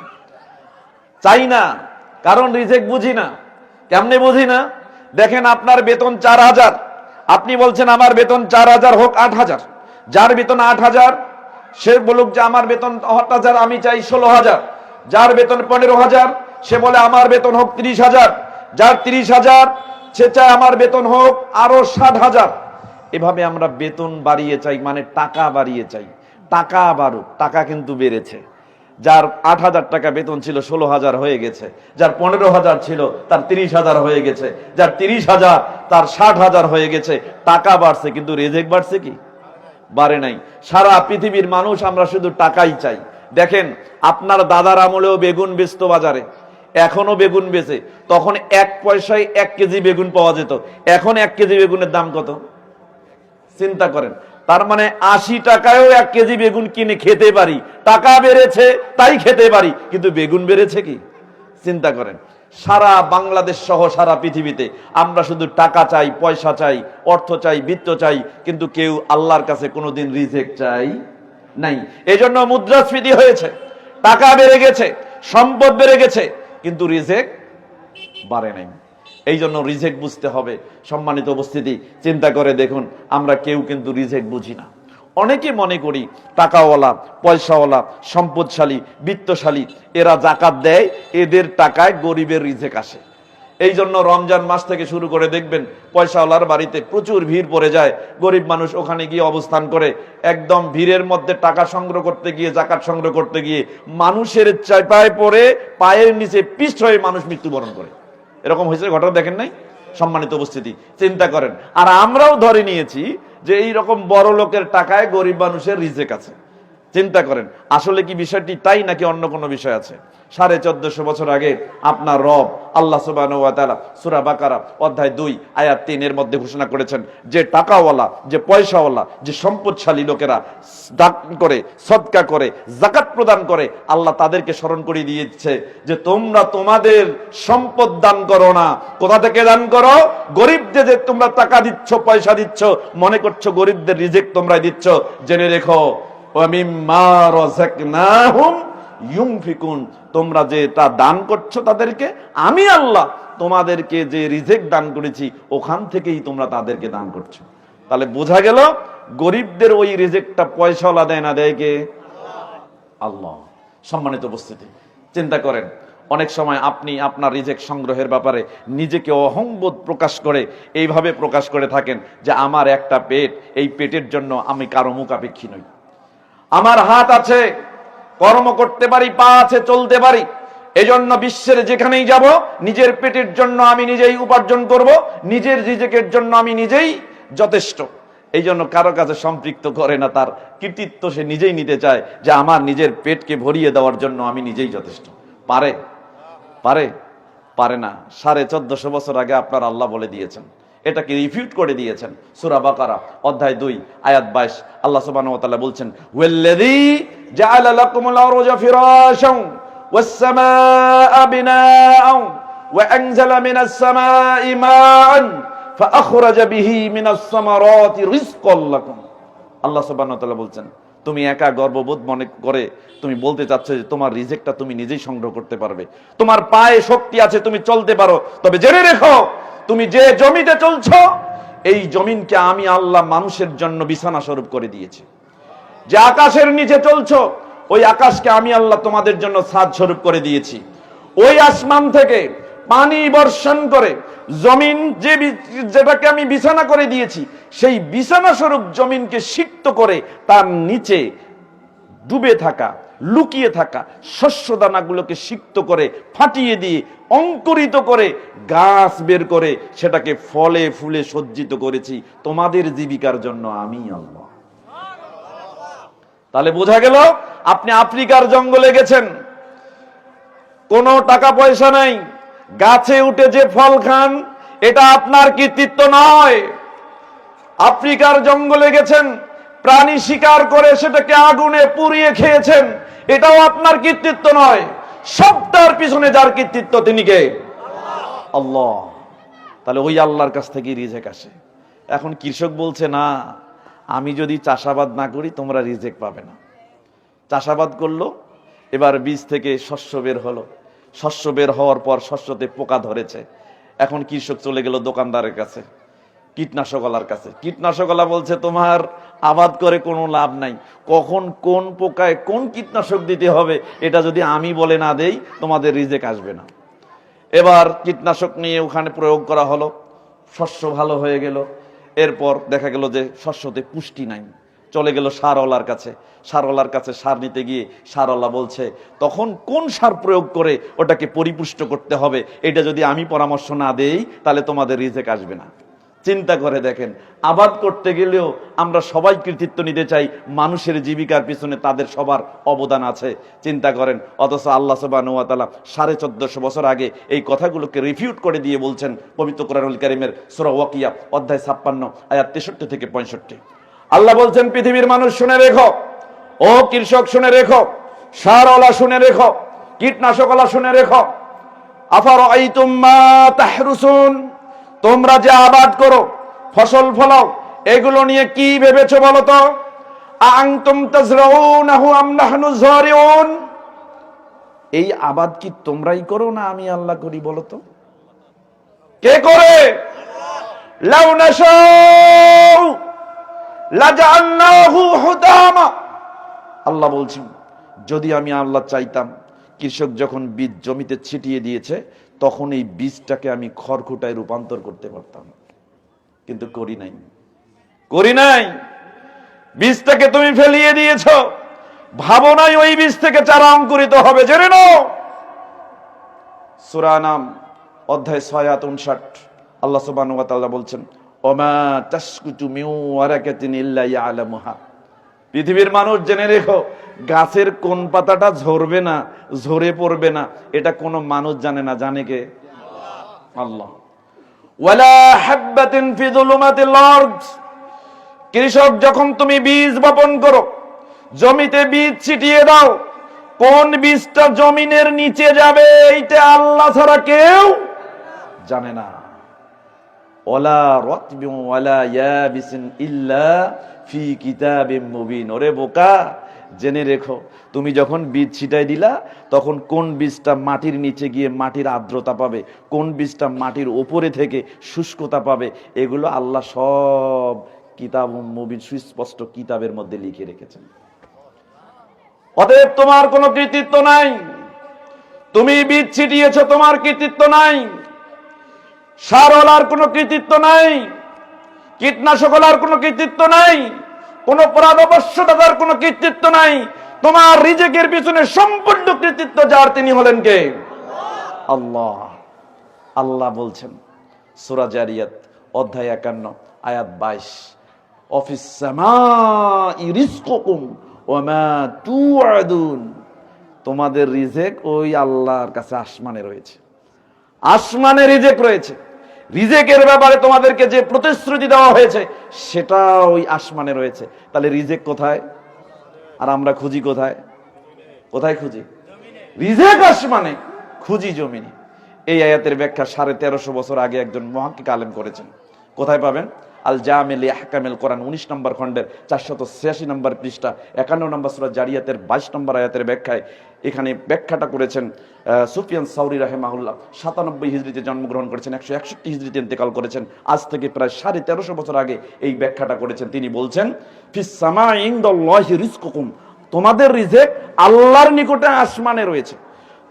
চাই না, কারণ রিজেক বুঝি না। কেমনে বুঝি না? দেখেন, আপনার বেতন 4000, আপনি বলছেন আমার বেতন 4000 হোক 8000। যার বেতন 8000 সে বলুক যে আমার বেতন 8000, আমি চাই 16000। যার বেতন 15000 সে বলে আমার বেতন হোক 30000। যার 30000 সে চায় আমার বেতন হোক আরো 60000। এভাবে আমরা বেতন বাড়িয়ে চাই, মানে টাকা বাড়িয়ে চাই। টাকা বাড়ুক, টাকা কিন্তু বেড়েছে। যার 8000 টাকা বেতন ছিল 16000 হয়ে গেছে, যার 15000 ছিল তার 30000 হয়ে গেছে, যার 30000 তার 60000 হয়ে গেছে। টাকা বাড়ছে, কিন্তু রিজেক বাড়ছে কি? বাড়ে নাই। সারা পৃথিবীর মানুষ আমরা শুধু টাকাই চাই। দেখেন, আপনার দাদার আমলেও বেগুন বেচতো বাজারে, এখনো বেগুন বেচে। তখন 1 পয়সায় 1 কেজি বেগুন পাওয়া যেত, এখন 1 কেজি বেগুনের দাম কত? চিন্তা করেন। তার মানে 80 টাকায়ও 1 কেজি বেগুন কিনে খেতে পারি। টাকা বেড়েছে তাই খেতে পারি, কিন্তু বেগুন বেড়েছে কি? চিন্তা করেন। সারা বাংলাদেশ সহ সারা পৃথিবীতে আমরা শুধু টাকা চাই, পয়সা চাই, অর্থ চাই, বিত্ত চাই, কিন্তু কেউ আল্লাহর কাছে কোনোদিন রিজেক চাই নাই। এজন্য মুদ্রাস্ফীতি হয়েছে, টাকা বেড়ে গেছে, সম্পদ বেড়ে গেছে, কিন্তু রিজেক বাড়ে নাই। এই জন্য রিজেক বুঝতে হবে। সম্মানিত উপস্থিতি, চিন্তা করে দেখুন, আমরা কেউ কিন্তু রিজেক বুঝি না। অনেকে মনে করি টাকাওয়ালা, পয়সাওয়ালা, সম্পদশালী, বিত্তশালী এরা জাকাত দেয়, এদের টাকায় গরিবের রিজেক আসে। এই জন্য রমজান মাস থেকে শুরু করে দেখবেন পয়সাওয়ালার বাড়িতে প্রচুর ভিড় পড়ে যায়, গরিব মানুষ ওখানে গিয়ে অবস্থান করে, একদম ভিড়ের মধ্যে টাকা সংগ্রহ করতে গিয়ে, জাকাত সংগ্রহ করতে গিয়ে মানুষের চাপায় পড়ে পায়ের নিচে পিষ্ট হয়ে মানুষ মৃত্যুবরণ করে। এরকম হয়েছে, ঘটনা দেখেন নাই? সম্মানিত উপস্থিতি, চিন্তা করেন। আর আমরাও ধরে নিয়েছি যে এই রকম বড় লোকের টাকায় গরিব মানুষের রিজেক আছে। চিন্তা করেন, আসলে কি বিষয়টি তাই নাকি অন্য কোনো বিষয় আছে? 1450 বছর আগে আপনার রব আল্লাহ সুবহানাহু ওয়া তাআলা সূরা বাকারা অধ্যায় 2 আয়াত 3 এর মধ্যে ঘোষণা করেছেন যে টাকাওয়ালা, যে পয়সাওয়ালা, যে সম্পদশালী লোকেরা দান করে, সদকা করে, যাকাত প্রদান করে, আল্লাহ তাদেরকে স্মরণ করিয়ে দিয়েছে যে তোমরা তোমাদের সম্পদ দান করো না। কোথা থেকে দান করো? গরিবদের যে তোমরা টাকা দিচ্ছ, পয়সা দিচ্ছ, মনে করছো গরিবদের রিজেক তোমরা দিচ্ছ। জেনে রেখো, তোমরা যে তা দান করছো তাদেরকে, আমি আল্লাহ তোমাদেরকে যে রিজেক দান করেছি ওখান থেকেই তোমরা তাদেরকে দান করছো। তাহলে বোঝা গেল গরিবদের ওই রিজেকটা পয়সাওয়ালা দেয় না, দেয় কে? আল্লাহ। সম্মানিত উপস্থিতি, চিন্তা করেন, অনেক সময় আপনি আপনার রিজেক সংগ্রহের ব্যাপারে নিজেকে অহংবোধ প্রকাশ করে এইভাবে প্রকাশ করে থাকেন যে আমার একটা পেট, এই পেটের জন্য আমি কারো মুখাপেক্ষী নই। আমার হাত আছে, কর্ম করতে পারি, পা আছে, চলতে পারি, এজন্য বিশ্বের যেখানেই যাব নিজের পেটের জন্য আমি নিজেই উপার্জন করব, নিজের রিজেকের জন্য আমি নিজেই যথেষ্ট। এই জন্য কারো কাছে সম্পৃক্ত করে না, তার কৃতিত্ব সে নিজেই নিতে চায় যে আমার নিজের পেটকে ভরিয়ে দেওয়ার জন্য আমি নিজেই যথেষ্ট। পারে? পারে? পারে না। 1450 বছর আগে আপনার আল্লাহ বলে দিয়েছেন, এটাকে রিফিউট করে দিয়েছেন। সূরা বাকারা অধ্যায় 2 আয়াত 22 আল্লাহ সুবহানাহু ওয়া তাআলা বলছেন, ওয়াল্লাযী জাআলা লাকুমুল আরজা ফিরাশান ওয়াস সামাআ বিনাআন ওয়া আনজালা মিনাস সামাই মাআন ফাআখরাজা বিহি মিনাস সামারাতি রিজকাল লাকুম। আল্লাহ সুবহানাহু ওয়া তাআলা বলছেন, তুমি একা গর্ববোধ মনে করে তুমি বলতে চাচ্ছ যে তোমার রিজেকটা তুমি নিজেই সংগ্রহ করতে পারবে, তোমার পায়ে শক্তি আছে, তুমি চলতে পারো। তবে জেনে রেখো তুমি যে জমিতে চলছো এই জমিনকে আমি আল্লাহ মানুষের জন্য বিছানা স্বরূপ করে দিয়েছি। যে আকাশের নিচে চলছো ওই আকাশকে আমি আল্লাহ তোমাদের জন্য ছাদ স্বরূপ করে দিয়েছি। ওই আসমান থেকে পানি বর্ষণ করে জমিন যেটাকে আমি বিছানা করে দিয়েছি সেই বিছানা স্বরূপ জমিনকে সিক্ত করে তার নিচে ডুবে থাকা লুকিয়ে থাকা শস্য দানাগুলোকে সিক্ত করে ফাটিয়ে দিয়ে অঙ্কুরিত করে গাছ বের করে সেটাকে ফলে ফুলে সজ্জিত করেছি তোমাদের জীবিকার জন্য আমি আল্লাহ। তাহলে বোঝা গেল আপনি আফ্রিকার জঙ্গলে গেছেন, কোনো টাকা পয়সা নাই, গাছে উঠে যে ফল খান এটা আপনার কৃতিত্ব নয়। আফ্রিকার জঙ্গলে গেছেন, প্রাণী শিকার করে সেটাকে আগুনে পুড়িয়ে খেয়েছেন, এটাও আপনার কৃতিত্ব নয়। সবটার পিছনে যার কৃতিত্ব তিনি কে? আল্লাহ। তাহলে ওই আল্লাহর কাছ থেকে রিজেক আসে। এখন কৃষক বলছে না, আমি যদি চাষাবাদ না করি তোমরা রিজেক পাবে না। চাষাবাদ করলো, এবার বীজ থেকে শস্য বের হলো, শস্য বের হওয়ার পর শস্যতে পোকা ধরেছে। এখন কৃষক চলে গেল দোকানদারের কাছে, কীটনাশকওয়ালার কাছে। কীটনাশকওয়ালা বলছে তোমার আবাদ করে কোনো লাভ নাই, কখন কোন পোকায় কোন কীটনাশক দিতে হবে এটা যদি আমি বলে না দেই তোমাদের রিজেক আসবে না। এবার কীটনাশক নিয়ে ওখানে প্রয়োগ করা হলো, শস্য ভালো হয়ে গেল। এরপর দেখা গেল যে শস্যতে পুষ্টি নাই, চলে গেল সারওয়ালার কাছে। সারওয়ালার কাছে সার নিতে গিয়ে সারওয়ালা বলছে তখন কোন সার প্রয়োগ করে ওটাকে পরিপুষ্ট করতে হবে এটা যদি আমি পরামর্শ না দেই তাহলে তোমাদের রিজেক আসবে না। চিন্তা করে দেখেন, আবাদ করতে গেলেও আমরা সবাই কৃতিত্ব নিতে চাই, মানুষের জীবিকার পিছনে তাদের সবার অবদান আছে। চিন্তা করেন, অথচ আল্লাহ সুবহানাহু ওয়া তাআলা 1450 বছর আগে এই কথাগুলোকে রিফিউট করে দিয়ে বলছেন পবিত্র কোরআনুল কারীমের সূরা ওয়াকিয়া অধ্যায় 56 আয়াত 63 থেকে 65। আল্লাহ বলছেন, পৃথিবীর মানুষ শুনে রেখো, ও কৃষক শুনে রেখো, সারওয়ালা শুনে রেখো, কীটনাশকওয়ালা শুনে রেখো, আফারাআইতুম মা তাহরুসুন, তোমরা যে আবাদ করো ফসল ফলাও এগুলো নিয়ে কি ভেবেছো বলো তো? আনতুম তাজরাউনাহু আম নাহনু যারিউন, এই আবাদ কি তোমরাই করো না আমি আল্লাহ করি বলো তো? কে করে? লাউ নাশাউ লাজআলনাহু হুতামা, আল্লাহ বলছেন যদি আমি আল্লাহ চাইতাম, কৃষক যখন বীজ জমিতে ছিটিয়ে দিয়েছে তখন এই বীজটাকে আমি খড়কুটায় রূপান্তর করতে পারতাম, কিন্তু করি নাই। করি নাই। বীজটাকে তুমি ফেলিয়ে দিয়েছো, ভাবো নাই ওই বীজ থেকে চারা অঙ্কুরিত হবে। জেনে নাও, সূরা নাম অধ্যায় 6 আয়াত 59 আল্লাহ সুবহানাহু ওয়া তাআলা বলছেন, ওমা তাসকুতু মিন ওয়ারাকাতিন ইল্লা ইয়ালামুহা, পৃথিবীর মানুষ জেনে রেখো, গাছের কোন পাতাটা ঝরবে না ঝরে পড়বে না এটা কোনো মানুষ জানে না, জানে কে? আল্লাহ। ওয়ালা হাববাতিন ফি যুলুমাতিল আরদ, কৃষক যখন তুমি বীজ বপন করো, জমিতে বীজ ছিটিয়ে দাও, কোন বীজটা জমিনের নিচে যাবে এইটা আল্লাহ ছাড়া কেউ জানে না। ওয়ালা রাতবিন ওয়ালা ইয়াবিসিন ইল্লা ফি কিতাবিম মুবিন, ওরে বোকা জেনে রেখো, তুমি যখন বীজ ছিটাই দিলা তখন কোন বীজটা মাটির নিচে গিয়ে মাটির আর্দ্রতা পাবে, কোন বীজটা মাটির উপরে থেকে শুষ্কতা পাবে, এগুলো আল্লাহ সব কিতাবুম মুবিন সুস্পষ্ট কিতাবের মধ্যে লিখে রেখেছেন। অতএব তোমার কোনো কৃতিত্ব নাই, তুমি বীজ ছিটিয়েছো তোমার কৃতিত্ব নাই, সারওয়ালার কোনো কৃতিত্ব নাই, কীটনাশকওয়ালার কোনো কৃতিত্ব নাই, কোন পরামর্শদাতার কোনো কৃতিত্ব নাই। তোমার রিজেকের পিছনে সম্পূর্ণ কৃতিত্ব যার, তিনি হলেন কে? আল্লাহ। আল্লাহ বলছেন সূরা জারিয়াত অধ্যায় 51 আয়াত 22, অফিস সামাই রিজকুকুম ওয়া মা তুআদুন, তোমাদের রিজেক ওই আল্লাহর কাছে আসমানে রয়েছে, আসমানে রিজেক রয়েছে। রিজেকের ব্যাপারে তোমাদেরকে যে প্রতিশ্রুতি দেওয়া হয়েছে সেটা ওই আসমানে রয়েছে। তাহলে রিজেক কোথায়? আর আমরা খুঁজি কোথায়? কোথায় খুঁজি? রিজেক আসমানে, খুঁজি জমিনে। এই আয়াতের ব্যাখ্যা 1350 বছর আগে একজন মুহাক্কিক আলেম করেছেন। কোথায় পাবেন? আল জামিল আহকামিল কোরআন 19 নম্বর খণ্ডের 486 নম্বর পৃষ্ঠা 51 নম্বর সূরা জারিয়াতের 22 নম্বর আয়াতের ব্যাখ্যায় এখানে ব্যাখ্যাটা করেছেন সুফিয়ান সাউরি রাহিমাহুল্লাহ। 97 হিজরিতে জন্মগ্রহণ করেছেন, 161 হিজরিতে ইন্তেকাল করেছেন। আজ থেকে প্রায় 1350 বছর আগে এই ব্যাখ্যাটা করেছেন। তিনি বলছেন, ফিস সামাই ইনদাল্লাহি রিজকুকুম, তোমাদের রিজেক আল্লাহর নিকটে আসমানে রয়েছে।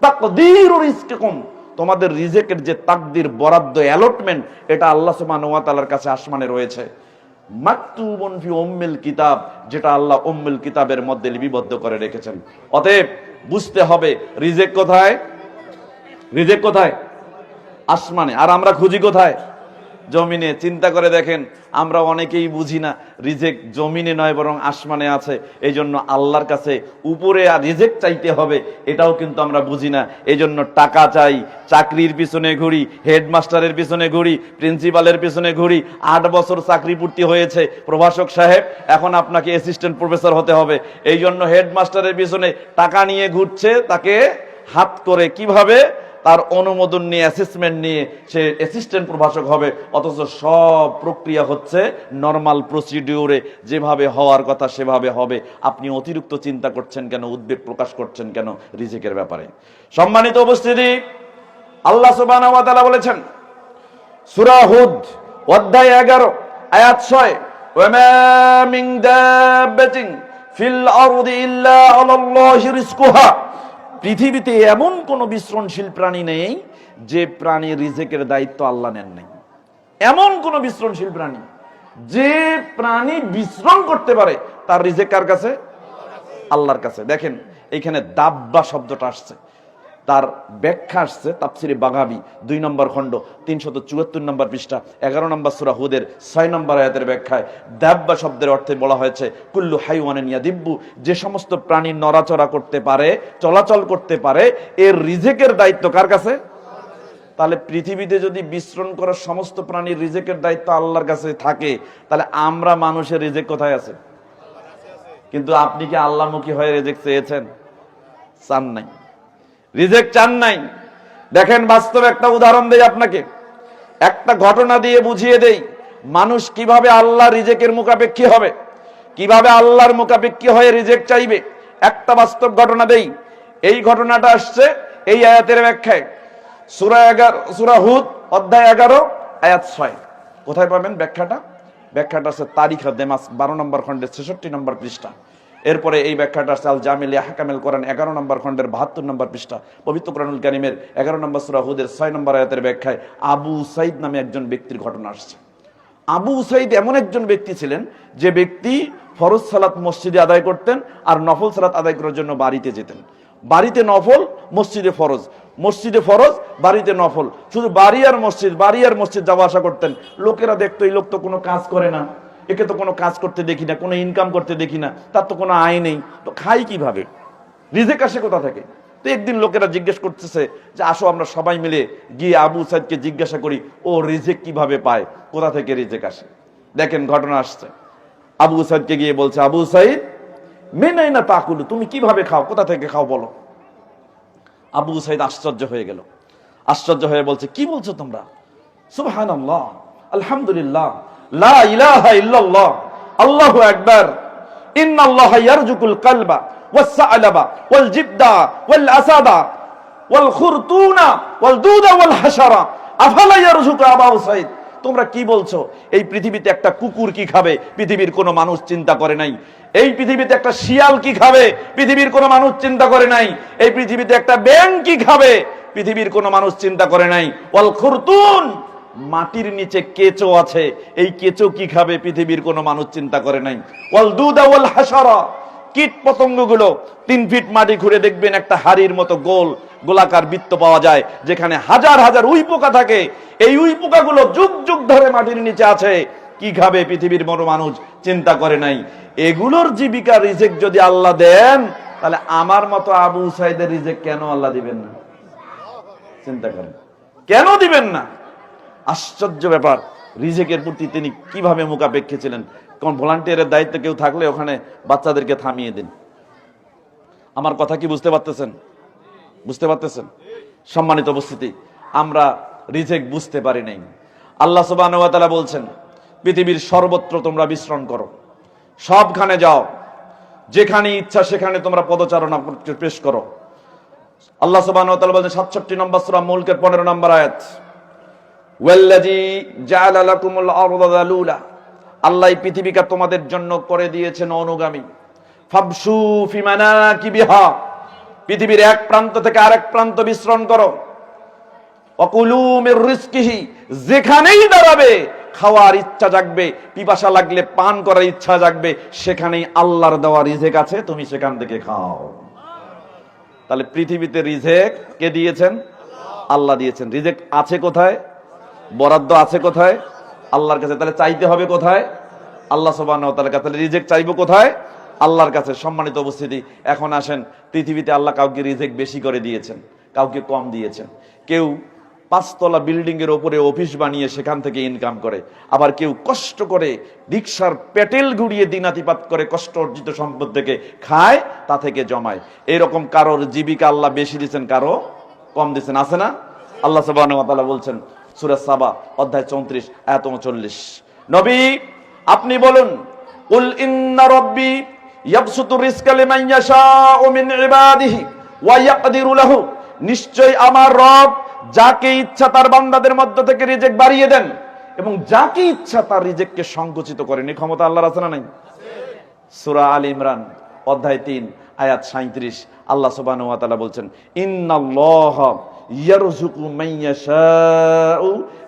তাকদীরু রিজকুকুম, তোমাদের রিজেকের যে তাকদির, বরাদ্দ, অ্যালটমেন্ট, এটা আল্লাহ সুবহানাহু ওয়া তাআলার কাছে আসমানে রয়েছে। মাকতুবুন ফি উম্মিল কিতাব, যেটা আল্লাহ উম্মুল কিতাবের মধ্যে লিপিবদ্ধ করে রেখেছেন। অতএব বুঝতে হবে রিজেক কোথায়? রিজেক কোথায়? আসমানে। আর আমরা খুঁজি কোথায়? জমিনে। চিন্তা করে দেখেন, আমরা অনেকেই বুঝি না রিজেক জমিনে নয় বরং আসমানে আছে। এই জন্য আল্লাহর কাছে উপরে আর রিজেক চাইতে হবে, এটাও কিন্তু আমরা বুঝি না। এই জন্য টাকা চাই, চাকরির পিছনে ঘুরি, হেডমাস্টারের পিছনে ঘুরি, প্রিন্সিপালের পিছনে ঘুরি। 8 বছর চাকরি পূর্তি হয়েছে, প্রভাষক সাহেব এখন আপনাকে অ্যাসিস্ট্যান্ট প্রফেসর হতে হবে। এই জন্য হেডমাস্টারের পিছনে টাকা নিয়ে ঘুরছে, তাকে হাত করে কিভাবে তার অনুমোদন নিয়ে, অ্যাসেসমেন্ট নিয়ে সে অ্যাসিস্ট্যান্ট প্রভাষক হবে। অথচ সব প্রক্রিয়া হচ্ছে নরমাল প্রসিডিউরে, যেভাবে হওয়ার কথা সেভাবে হবে। আপনি অতিরিক্ত চিন্তা করছেন কেন? উদ্বেগ প্রকাশ করছেন কেন রিজিকের ব্যাপারে? সম্মানিত উপস্থিতি, আল্লাহ সুবহানাহু ওয়া তাআলা বলেছেন সূরা হুদ অধ্যায় 11 আয়াত 6, ওয়া মা মিন দাব্বাতিন ফিল আরদি ইল্লা আলাল্লাহি রিজকুহা, পৃথিবীতে এমন কোন বিচরণশীল প্রাণী নেই যে প্রাণীর রিজেকের দায়িত্ব আল্লাহ নেন নাই। এমন কোন বিচরণশীল প্রাণী, যে প্রাণী বিচরণ করতে পারে, তার রিজেক কার কাছে? আল্লাহর কাছে। দেখেন এখানে দাব্বা শব্দটা আসছে, তার ব্যাখ্যা আসছে তাফসিরে বাগাবি 2 নম্বর খণ্ড 374 নম্বর পৃষ্ঠা 11 নম্বর সূরা হুদের 6 নম্বর আয়াতের ব্যাখ্যায় দাব্বা শব্দের অর্থে বলা হয়েছে কুল্লু হাইওয়ানিন ইয়াদিব্বু, যে সমস্ত প্রাণী নড়াচড়া করতে পারে, চলাচল করতে পারে, এর রিজেকের দায়িত্ব কার কাছে? তাহলে পৃথিবীতে যদি বিচরণ করার সমস্ত প্রাণীর রিজেকের দায়িত্ব আল্লাহর কাছে থাকে, তাহলে আমরা মানুষের রিজেক কোথায় আছে? কিন্তু আপনি কি আল্লাহমুখী হয়ে রিজেক চেয়েছেন? চান নাই, রিজেক চান নাই। দেখেন বাস্তব একটা উদাহরণ দেই আপনাকে, একটা ঘটনা দিয়ে বুঝিয়ে দেই মানুষ কিভাবে আল্লাহ রিজেকের মুখাপেক্ষী হবে, কিভাবে আল্লাহর মুখাপেক্ষী হয়ে রিজেক চাইবে। একটা বাস্তব ঘটনা দেই। এই ঘটনাটা আসছে এই আয়াতের ব্যাখ্যায় সূরা হুদ অধ্যায় 11 আয়াত 6। কোথায় পাবেন ব্যাখ্যাটা? ব্যাখ্যাটা আছে তারিখ দেমাস 12 নম্বর খণ্ডের 66 নম্বর পৃষ্ঠা। এরপরে এই ব্যাখ্যাটা আছে আল জামিল আহকামিল কোরআন 11 নম্বর খণ্ডের 72 নম্বর পৃষ্ঠা। পবিত্র কোরআনুল কারীমের 11 নম্বর সূরা হুদের 6 নম্বর আয়াতের ব্যাখ্যায় আবু উসাইদ নামে একজন ব্যক্তির ঘটনা আসছে। আবু উসাইদ এমন একজন ব্যক্তি ছিলেন যে ব্যক্তি ফরজ সালাত মসজিদে আদায় করতেন আর নফল সালাত আদায় করার জন্য বাড়িতে যেতেন। বাড়িতে নফল, মসজিদে ফরজ, মসজিদে ফরজ, বাড়িতে নফল, শুধু বাড়ি আর মসজিদ যাওয়া আসা করতেন। লোকেরা দেখতো এই লোক তো কোনো কাজ করে না, একে তো কোনো কাজ করতে দেখি না, কোনো ইনকাম করতে দেখি না, তার তো কোনো আয় নেই, তো খাই কিভাবে, রিজেক আসে কোথা থেকে? তো একদিন লোকেরা জিজ্ঞেস করতেছে যে আসো আমরা সবাই মিলে গিয়ে আবু সাইদকে জিজ্ঞাসা করি ও রিজেক কিভাবে পায়, কোথা থেকে রিজেক আসে। দেখেন ঘটনা আসছে, আবু সাইদকে গিয়ে বলছে, আবু সাইদ মেনাই না তাকুলু, তুমি কিভাবে খাও, কোথা থেকে খাও বলো। আবু সাইদ আশ্চর্য হয়ে গেল, আশ্চর্য হয়ে বলছে, কি বলছো তোমরা? সুবহানাল্লাহ, আলহামদুলিল্লাহ, লা ইলাহা ইল্লাল্লাহ, আল্লাহু আকবার, ইন্নাল্লাহা ইয়ারযুকুল কলবা ওয়াস সা'লাবা ওয়াল জিবদা ওয়াল আসাদা ওয়াল খুরতুনা ওয়াল দুদা ওয়াল হাশারা আফালা ইয়ারযুকু আবু সাইদ। তোমরা কি বলছো? এই পৃথিবীতে একটা কুকুর কি খাবে পৃথিবীর কোনো মানুষ চিন্তা করে নাই। এই পৃথিবীতে একটা শিয়াল কি খাবে পৃথিবীর কোনো মানুষ চিন্তা করে নাই। এই পৃথিবীতে একটা ব্যাঙ কি খাবে পৃথিবীর কোনো মানুষ চিন্তা করে নাই। ওয়াল খুরতুন, মাটির নিচে কেঁচো আছে, এই কেঁচো কি খাবে পৃথিবীর কোনো মানুষ চিন্তা করে নাই। ওয়াল দুদা ওয়াল হাশারা, কীট পতঙ্গগুলো 3 ফিট মাটি খুঁড়ে দেখবেন একটা হাড়ির মতো গোলাকার বৃত্ত পাওয়া যায়, যেখানে হাজার হাজার উই পোকা থাকে। এই উই পোকাগুলো যুগ যুগ ধরে মাটির নিচে আছে, কি খাবে পৃথিবীর বড় মানুষ চিন্তা করে নাই। এগুলোর জীবিকা রিজেক যদি আল্লাহ দেন, তাহলে আমার মতো আবু সাইদের রিজেক কেন আল্লাহ দিবেন না? চিন্তা করেন, কেন দিবেন না? আশ্চর্য ব্যাপার। রিজেকের প্রতি তিনি কিভাবে মুখাপেক্ষী ছিলেন। কোন ভলান্টিয়ারের দায়িত্ব কেউ থাকলে ওখানে বাচ্চাদেরকে থামিয়ে দিন। আমার কথা কি বুঝতে পারতেছেন? বুঝতে পারতেছেন? সম্মানিত উপস্থিতি, আমরা রিজেক বুঝতে পারি নাই। আল্লাহ সুবহানাহু ওয়া তাআলা বলছেন পৃথিবীর সর্বত্র তোমরা বিচরণ করো, সবখানে যাও, যেখানে ইচ্ছা সেখানে তোমরা পদচারণা পেশ করো। আল্লাহ সুবহানাহু ওয়া তাআলা বলেন 67 নম্বর সূরা মুলকের 15 নম্বর আয়াত, ওয়াল্লাযী জাআলা লাকুমুল আরদা যালুলা, আল্লাহ এই পৃথিবীকে তোমাদের জন্য করে দিয়েছেন অনুগামী। ফাবশু ফি মানাকিবিহা, পৃথিবীর এক প্রান্ত থেকে আরেক প্রান্ত বিচরণ করো। ওয়াকুলু মির রিজকিহি, যেখানেই দাঁড়াবে খাওয়ার ইচ্ছা জাগবে, পিপাসা লাগলে পান করার ইচ্ছা জাগবে, সেখানেই আল্লাহর দেওয়া রিজেক আছে, তুমি সেখান থেকে খাও। তাহলে পৃথিবীতে রিজেক কে দিয়েছেন? আল্লাহ দিয়েছেন। রিজেক আছে কোথায়? বরাদ্দ আছে কোথায়? আল্লাহর কাছে। তাহলে চাইতে হবে কোথায়? আল্লাহ সুবহানাহু ওয়া তাআলার কাছে। তাহলে রিজেক চাইবো কোথায়? আল্লাহর কাছে। সম্মানিত উপস্থিতি, এখন আসেন, পৃথিবীতে আল্লাহ কাউকে রিজেক বেশি করে দিয়েছেন, কাউকে কম দিয়েছেন। কেউ 5 তলা বিল্ডিং এর উপরে অফিস বানিয়ে সেখান থেকে ইনকাম করে, আবার কেউ কষ্ট করে রিকশার পেটেল ঘুরিয়ে দিনাতিপাত করে কষ্ট অর্জিত সম্পদ থেকে খায়, তা থেকে জমায়। এরকম কারোর জীবিকা আল্লাহ বেশি দিয়েছেন, কারো কম দিয়েছেন, আছে না? আল্লাহ সুবহানাহু ওয়া তাআলা বলছেন সূরা সাবা অধ্যায় 34 আয়াত 39, নবী আপনি বলুন, কুল ইন্না রাব্বি ইয়াবসুতুর রিজকা লিমান ইয়াশাউ মিন ইবাদিহি ওয়া ইয়াকদিরু লাহু, নিশ্চয় আমার রব যাকে ইচ্ছা তার বান্দাদের মধ্য থেকে রিজেক বাড়িয়ে দেন এবং যাকে ইচ্ছা তার রিজেককে সংকুচিত করেন। এই ক্ষমতা আল্লাহর আছে না নাই? সূরা আলে ইমরান অধ্যায় 3 আয়াত 37 আল্লাহ সুবহানাহু ওয়া তাআলা বলছেন, ইন্নাল্লাহা ইয়ারযুকু মান ইয়াশাউ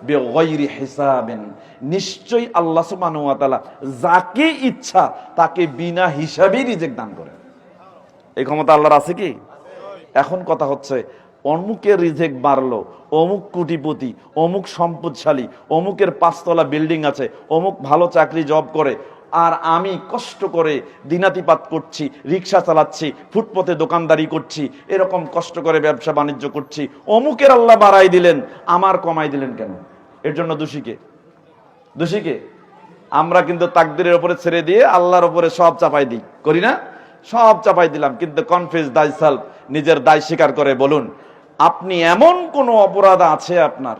বিগাইরি হিসাবিন, নিশ্চয়ই আল্লাহ সুবহানাহু ওয়া তাআলা যাকে ইচ্ছা তাকে বিনা হিসাবে রিজেক দান করেন। এই ক্ষমতা আল্লাহর আছে কি? এখন কথা হচ্ছে, অমুকের রিজেক বাড়লো, অমুক কোটিপতি, অমুক সম্পদশালী, অমুকের 5 তলা বিল্ডিং আছে, অমুক ভালো চাকরি জব করে, আর আমি কষ্ট করে দিনাতিপাত করছি, রিক্সা চালাচ্ছি, ফুটপথে দোকানদারি করছি, এরকম কষ্ট করে ব্যবসা বাণিজ্য করছি, অমুকের আল্লাহ বাড়াই দিলেন, আমার কমাই দিলেন কেন? এর জন্য দোষী কে? দোষী কে? আমরা কিন্তু তাকদীরের উপরে ছেড়ে দিয়ে আল্লাহর উপরে সব চাপাই দিই, করি না? সব চাপাই দিলাম। কিন্তু কনফিউজ দাই সেলফ, নিজের দায় স্বীকার করে বলুন, আপনি এমন কোন অপরাধ আছে আপনার,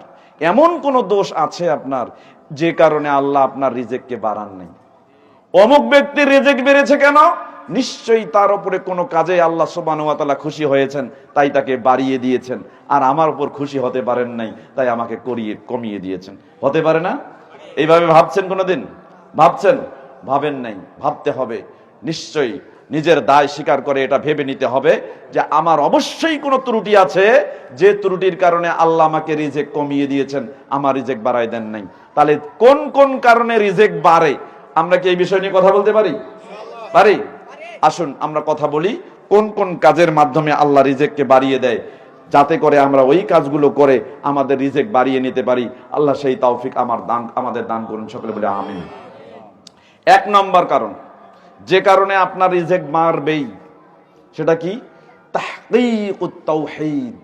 এমন কোন দোষ আছে আপনার, যে কারণে আল্লাহ আপনার রিজেককে বাড়ান নাই? অমুক ব্যক্তির রিজেক বেড়েছে কেন? নিশ্চয়ই তার উপরে কোনো কাজে আল্লাহ সুবহানাহু ওয়া তাআলা খুশি হয়েছেন, তাই তাকে বাড়িয়ে দিয়েছেন, আর আমার উপর খুশি হতে পারেন নাই, তাই আমাকে কমিয়ে দিয়েছেন। হতে পারে না? এইভাবে ভাবছেন কোনোদিন? ভাবছেন? ভাবেন নাই। ভাবতে হবে, নিশ্চয়ই নিজের দায় স্বীকার করে এটা ভেবে নিতে হবে যে আমার অবশ্যই কোনো ত্রুটি আছে, যে ত্রুটির কারণে আল্লাহ আমাকে রিজেক কমিয়ে দিয়েছেন, আমার রিজেক বাড়াই দেন নাই। তাহলে কোন কোন কারণে রিজেক বাড়ে, আমরা কি এই বিষয় নিয়ে কথা বলতে পারি? পারি? আসুন আমরা কথা বলি, কোন কোন কাজের মাধ্যমে আল্লাহ রিজেককে বাড়িয়ে দেয়, যাতে করে আমরা ওই কাজগুলো করে আমাদের রিজেক বাড়িয়ে নিতে পারি। আল্লাহ সেই তৌফিক আমাদের দান করুন, সকলে বলে আমিন। 1 নম্বর কারণ, যে কারণে আপনার রিজেক বাড়বেই, সেটা কি? তাহকীকুত তাওহীদ।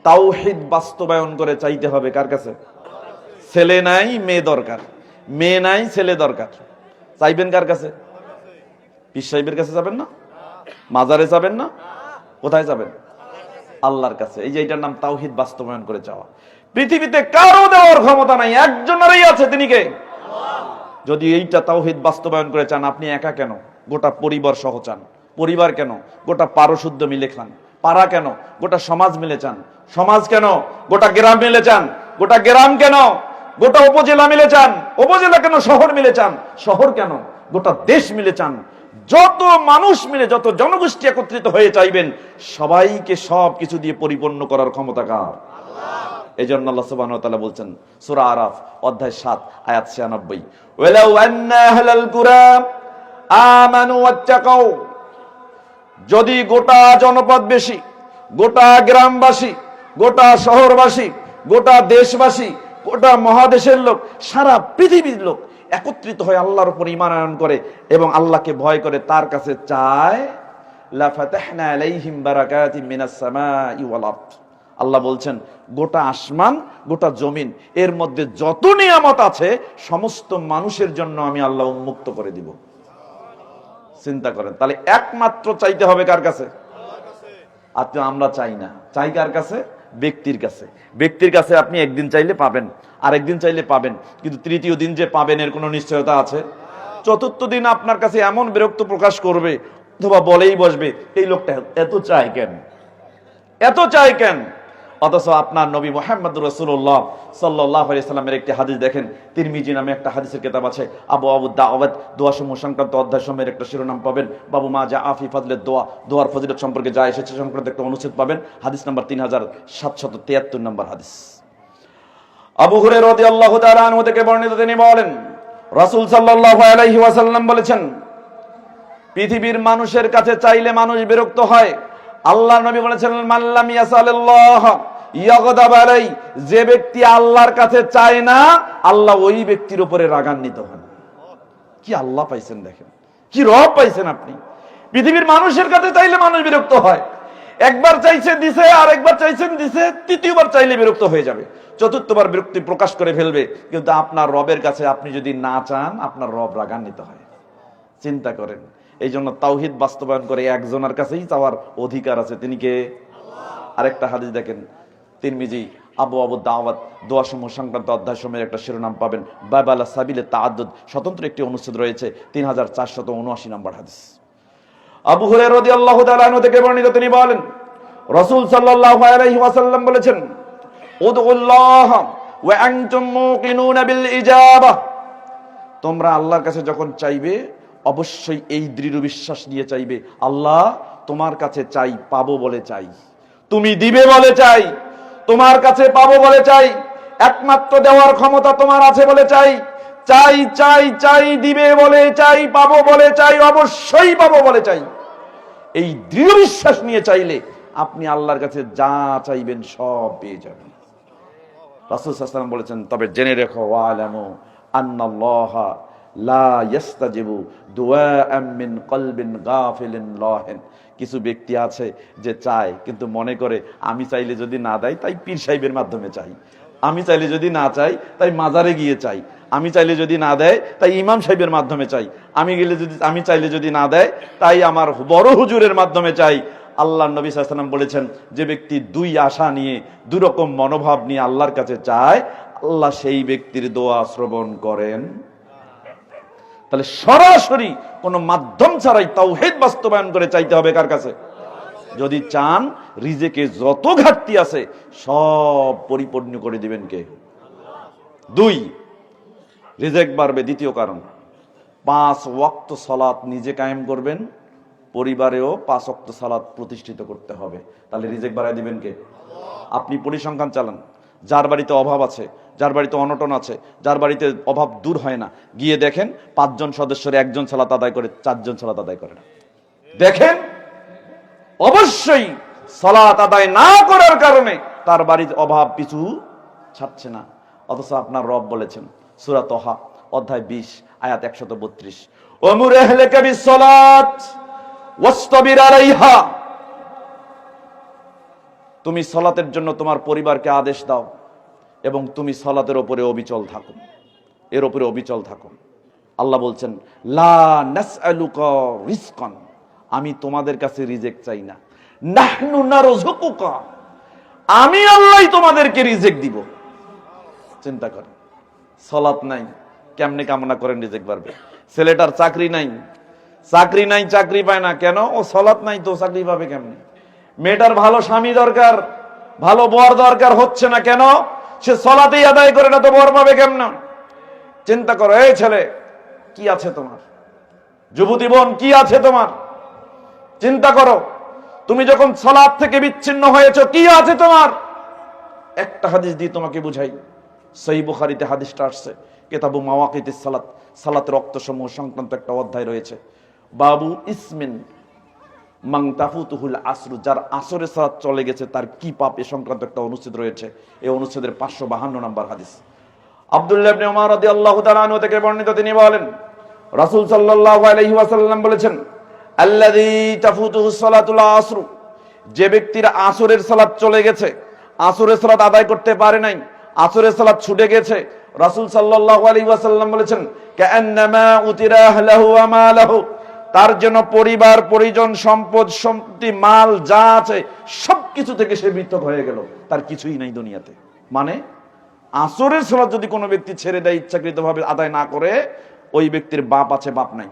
তাওহীদ বাস্তবায়ন করে চাইতে হবে কার কাছে? ছেলে নাই মেয়ে দরকার, মেয়ে নাই ছেলে দরকার, চাইবেন কার কাছে? পীর সাহেবের কাছে যাবেন না? মাজারে যাবেন না? কোথায় যাবেন? আল্লাহর কাছে। এই যে এটার নাম তাওহীদ বাস্তবায়ন করে চাওয়া। পৃথিবীতে কারো দেওয়ার ক্ষমতা নাই, একজনেরই আছে, তিনি কে? যদি এইটা তাওহীদ বাস্তবায়ন করে চান, আপনি একা কেন, গোটা পরিবার সহ চান। পরিবার কেন, গোটা পারশুদ্ধ মিলে খান। পাড়া কেন, গোটা সমাজ মিলে চান। সমাজ কেন, গোটা গ্রাম মিলে চান। গোটা গ্রাম কেন, গোটা উপজেলা মিলে চান। উপজেলা কেন, শহর মিলে চান। শহর কেন, গোটা দেশ মিলে চান। যত মানুষ মিলে, যত জনগোষ্ঠী একত্রিত হয়ে চাইবেন, সবাইকে সব কিছু দিয়ে পরিপূর্ণ করার ক্ষমতা কার? এই জন্য আল্লাহ সুবহানাহু ওয়া তাআলা বলছেন সূরা আরাফ অধ্যায় 7 আয়াত 96, ওয়ালাউ আন্না আহলাল কুরা আমানু ওয়াত্তাকাউ, যদি গোটা জনপদবাসী, গোটা গ্রামবাসী, গোটা শহরবাসী, গোটা দেশবাসী, গোটা মহাদেশের লোক, সারা পৃথিবীর লোক একত্রিত হয়ে আল্লাহর উপর ঈমান আনয়ন করে এবং আল্লাহকে ভয় করে তার কাছে চায়, লা ফাতাহনা আলাইহিম বারাকাতিম মিনাস সামাই ওয়াল আরদ, আল্লাহ বলছেন গোটা আসমান, গোটা জমিন, এর মধ্যে যত নিয়ামত আছে সমস্ত মানুষের জন্য আমি আল্লাহ উন্মুক্ত করে দিব। চিন্তা করেন, তাহলে একমাত্র চাইতে হবে কার কাছে? আমরা চাই না, চাই কার কাছে? ব্যক্তির কাছে আপনি একদিন চাইলে পাবেন, আরেকদিন চাইলে পাবেন, কিন্তু তৃতীয় দিন যে পাবেন এর কোনো নিশ্চয়তা আছে? চতুর্থ দিন আপনার কাছে এমন বিরক্ত প্রকাশ করবে অথবা বলেই বসবে, এই লোকটা এত চায় কেন? অথচ আপনার নবী মুহাম্মদুর রাসূলুল্লাহ সাল্লাল্লাহু আলাইহি সাল্লামের একটি হাদিস দেখেন, তিরমিজি নামে একটা হাদিসের কিতাব আছে, আবু দাওয়াত দোয়া সমূহ সংক্রান্ত অধ্যায় সমূহের একটা শিরোনাম পাবেন, বাবু মা জা আফি ফাদলের দোয়ার ফজিলত সম্পর্কে যা এসেছে সংক্রান্ত একটা অনুচ্ছেদ পাবেন, হাদিস নাম্বার 3773 নম্বর হাদিস। আবু হুরায়রা রাদিয়াল্লাহু তাআলা আনহু থেকে বর্ণিত, তিনি বলেন রাসূল সাল্লাল্লাহু আলাইহি ওয়াসাল্লাম বলেছেন, পৃথিবীর মানুষের কাছে চাইলে মানুষ বিরক্ত হয়। আল্লাহর নবী বলেছেন, মাল্লাম ইয়াসালিল্লাহ ইয়াগদাব আলাই, যে ব্যক্তি আল্লাহর কাছে চায় না আল্লাহ ওই ব্যক্তির উপরে রাগান্বিত হন। কি আল্লাহ পাইছেন দেখেন, কি রব পাইছেন আপনি। পৃথিবীর মানুষের কাছে চাইলে মানুষ বিরক্ত হয়, একবার চাইছে দিছে, আর একবার চাইছেন দিছে, তৃতীয়বার চাইলে বিরক্ত হয়ে যাবে, চতুর্থবার বিরক্তি প্রকাশ করে ফেলবে। কিন্তু আপনার রবের কাছে আপনি যদি না চান আপনার রব রাগান্বিত হয়। চিন্তা করেন, এই জন্য তাওহীদ বাস্তবায়ন করে একজনের কাছেই চাওয়ার অধিকার আছে, তিনি কে? আরেকটা হাদিস দেখেন, তিরমিজি আবু দাওয়াত দোয়া সমূহ সংক্রান্ত অধ্যায় সমূহের একটা শিরোনাম পাবেন, বাবালা সাবিলে তাআদ্দুদ, স্বতন্ত্র একটি অনুচ্ছেদ রয়েছে, 3479 নম্বর হাদিস। আবু হুরায়রা রাদিয়াল্লাহু তাআলা আনহু থেকে বর্ণিত, তিনি বলেন রাসূল সাল্লাল্লাহু আলাইহি ওয়াসাল্লাম বলেছেন, উদউল্লাহ ওয়া আনতুম মুকিনুনা বিল ইজাবাহ, তোমরা আল্লাহর কাছে যখন চাইবে অবশ্যই এই দৃঢ় বিশ্বাস নিয়ে চাইবে, আল্লাহ তোমার কাছে চাই, পাবো বলে চাই, তুমি দিবে বলে চাই, তোমার কাছে পাবো বলে চাই, একমাত্র দেওয়ার ক্ষমতা তোমার আছে বলে চাই, চাই চাই চাই, দিবে বলে চাই, পাবো বলে চাই, অবশ্যই পাবো বলে চাই। এই দৃঢ় বিশ্বাস নিয়ে চাইলে আপনি আল্লাহর কাছে যা চাইবেন সব পেয়ে যাবেন। রাসূল সাল্লাল্লাহু আলাইহি ওয়াসাল্লাম বলেছেন, তবে জেনে রেখো, ওয়ালামু আন্নাল্লাহা লা ইস্তাজিবু দুআআম মিন কলবিন গাফিলিন লাহিন, কিছু ব্যক্তি আছে যে চায় কিন্তু মনে করে আমি চাইলে যদি না দেয় তাই পীর সাহেবের মাধ্যমে চাই, আমি চাইলে যদি না চাই তাই মাজারে গিয়ে চাই, আমি চাইলে যদি না দেয় তাই ইমাম সাহেবের মাধ্যমে চাই, আমি চাইলে যদি না দেয় তাই আমার বড় হুজুরের মাধ্যমে চাই। আল্লাহর নবী সাল্লাল্লাহু আলাইহি ওয়াসাল্লাম বলেছেন, যে ব্যক্তি দুই আশা নিয়ে, দুই রকম মনোভাব নিয়ে আল্লাহর কাছে চায়, আল্লাহ সেই ব্যক্তির দোয়া শ্রবণ করেন। তাহলে সরাসরি কোন মাধ্যম ছাড়াই তাওহীদ বাস্তবায়ন করে চাইতে হবে কার কাছে? যদি চান রিজেকে যত ঘাটতি আছে সব পরিপূর্ণ করে দিবেন কে? দুই, রিজেক বাড়বে। দ্বিতীয় কারণ, 5 ওয়াক্ত সালাত নিজে কায়েম করবেন, পরিবারেও 5 ওয়াক্ত সালাত প্রতিষ্ঠিত করতে হবে, তাহলে রিজেক বাড়ায় দিবেন কে? আপনি পরিসংখ্যান চালান, যার বাড়িতে অভাব আছে, যার বাড়িতে অনটন আছে, যার বাড়িতে অভাব দূর হয় না, গিয়ে দেখেন 5 জন সদস্যের 1 জন সালাত আদায় করে, 4 জন সালাত আদায় করে না। দেখেন অবশ্যই সালাত আদায় না করার কারণে তার বাড়ির অভাব পিছু ছাড়ছে না। অথচ আপনার রব বলেছেন সূরা তাহা অধ্যায় 20 আয়াত 132, ওয়ামুর আহলাকা বিসসালাত ওয়াসতাবির আলাইহা, তুমি সালাতের জন্য তোমার পরিবারকে আদেশ দাও এবং তুমি সালাতের উপরে অবিচল থাকো, এর উপরে অবিচল থাকো। আল্লাহ বলছেন, লা নাসআলুকা রিজকান, আমি তোমাদের কাছে রিজেক চাই না, নাহনু নারযুকুকা, আমি আল্লাহই তোমাদেরকে রিজেক দিব। চিন্তা করেন, সালাত নাই, কেমনে কামনা করেন রিজেক বাড়বে? ছেলেটার চাকরি নাই, চাকরি পায় না, কেন? ও সালাত নাই তো চাকরি পাবে কেমনে? মেয়েটার ভালো স্বামী দরকার, ভালো বর দরকার, হচ্ছে না, কেন? সে সালাতেই আদায় করে না, তো বর পাবে কেমন? চিন্তা করো, এই ছেলে কি আছে তোমার? যুবতী বোন কি আছে তোমার? চিন্তা করো, তুমি যখন সালাত থেকে বিচ্ছিন্ন হয়েছো কি আছে তোমার? একটা হাদিস দিয়ে তোমাকে বুঝাই, সহিহ বুখারীতে হাদিসটা আসছে, কিতাবু মাওয়াকিতিস সালাত, সালাতের ওয়াক্তসমূহ সংক্রান্ত একটা অধ্যায় রয়েছে, বাবু ইসমিন মান তাফুতুহুল আসর, যার আসরের সালাত চলে গেছে তার কি পাপ, এ সংক্রান্ত একটা অনুচ্ছেদ রয়েছে। এই অনুচ্ছেদের 552 নম্বর হাদিস। আব্দুল্লাহ ইবনে উমর রাদিয়াল্লাহু তাআলা আনহু থেকে বর্ণিত, তিনি বলেন রাসূল সাল্লাল্লাহু আলাইহি ওয়াসাল্লাম বলেছেন, আল্লাযী তাফুতুহুস সালাতুল আসর, যে ব্যক্তির আসরের সালাত চলে গেছে, আসরের সালাত আদায় করতে পারে নাই, আসরের সালাত ছুটে গেছে, রাসূল সাল্লাল্লাহু আলাইহি ওয়াসাল্লাম বলেছেন, কাআন্নামা উতিরা আহলাহু ওয়া মালাহু, তার জন্য পরিবার, পরিজন, সম্পদ, সম্পত্তি, মাল যা আছে সবকিছু থেকে সে পৃথক হয়ে গেল, তার কিছুই নাই দুনিয়াতে। মানে আসরের সালাত যদি কোনো ব্যক্তি ছেড়ে দেয়, ইচ্ছাকৃতভাবে আদায় না করে, ওই ব্যক্তির বাপ আছে বাপ নাই,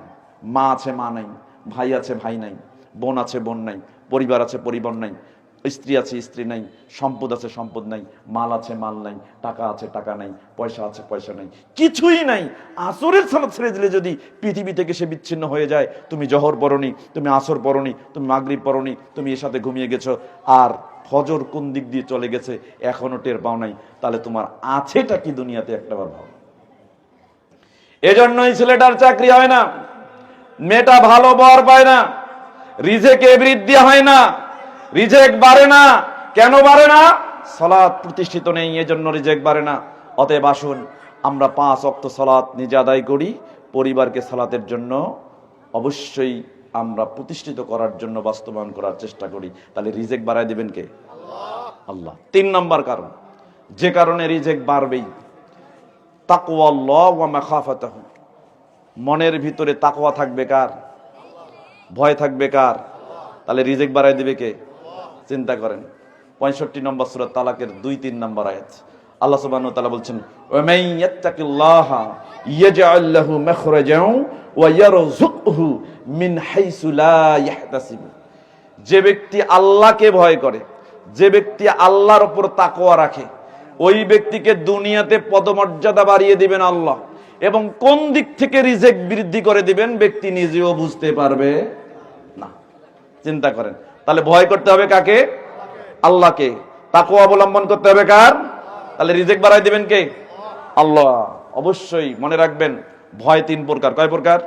মা আছে মা নাই, ভাই আছে ভাই নাই, বোন আছে বোন নাই, পরিবার আছে পরিবার নাই, স্ত্রী আছে স্ত্রী নাই, সম্পদ আছে সম্পদ নাই, মাল আছে মাল নাই, টাকা আছে টাকা নাই, পয়সা আছে পয়সা নাই, কিছুই নাই। আসরের সালাত ছেড়ে দিলে যদি পৃথিবী থেকে সে বিচ্ছিন্ন হয়ে যায়, তুমি জহর পড়নি, তুমি আসর পড়নি, তুমি মাগরিব পড়নি, তুমি এর সাথে ঘুমিয়ে গেছো, আর ফজর কোন দিক দিয়ে চলে গেছে এখনো টের পাও নাই, তাহলে তোমার আছেটা কি দুনিয়াতে একটাবার ভালো। এজন্যই ছেলেটার চাকরি হয় না, মেয়েটা ভালো বর পায় না, রিজেকে বৃদ্ধি হয় না, রিজেক বাড়ে না। কেন বাড়ে না? সালাত প্রতিষ্ঠিত নেই, এজন্য রিজেক বাড়ে না। অতএব আসুন আমরা 5 ওয়াক্ত সালাত নিজে আদায় করি, পরিবারকে সালাতের জন্য অবশ্যই আমরা প্রতিষ্ঠিত করার জন্য বাস্তবায়ন করার চেষ্টা করি, তাহলে রিজেক বাড়ায় দিবেন কে? আল্লাহ। 3 নম্বর কারণ, যে কারণে রিজেক বাড়বেই, তাকওয়াল্লাহ ওয়া মাখাফাতাহু। মনের ভিতরে তাকওয়া থাকবে কার? ভয় থাকবে কার? তাহলে রিজেক বাড়ায় দিবে কে? চিন্তা করেন। 65 নম্বর সূরা তালাকের 2-3 নম্বর আয়াত, আল্লাহ সুবহানাহু ওয়া তাআলা বলছেন, ওয়া মান ইয়াত্তাকিল্লাহা ইয়াজআল লাহু মাখরাজাও ওয়া ইয়ারযুকহু মিন হাইসু লা ইয়াহতাসিব। যে ব্যক্তি আল্লাহকে ভয় করে, যে ব্যক্তি আল্লাহর উপর তাকওয়া রাখে, ওই ব্যক্তিকে দুনিয়াতে পদমর্যাদা বাড়িয়ে দিবেন আল্লাহ, এবং কোন দিক থেকে রিজেক বৃদ্ধি করে দিবেন ব্যক্তি নিজেও বুঝতে পারবে না। চিন্তা করেন, তাহলে ভয় করতে হবে কাকে? আল্লাহকে। তাকওয়া অবলম্বন করতে হবে কার? তাহলে রিজেক বাড়াই দিবেন কে? আল্লাহ। অবশ্যই মনে রাখবেন, ভয় 3 প্রকার। কয় প্রকার?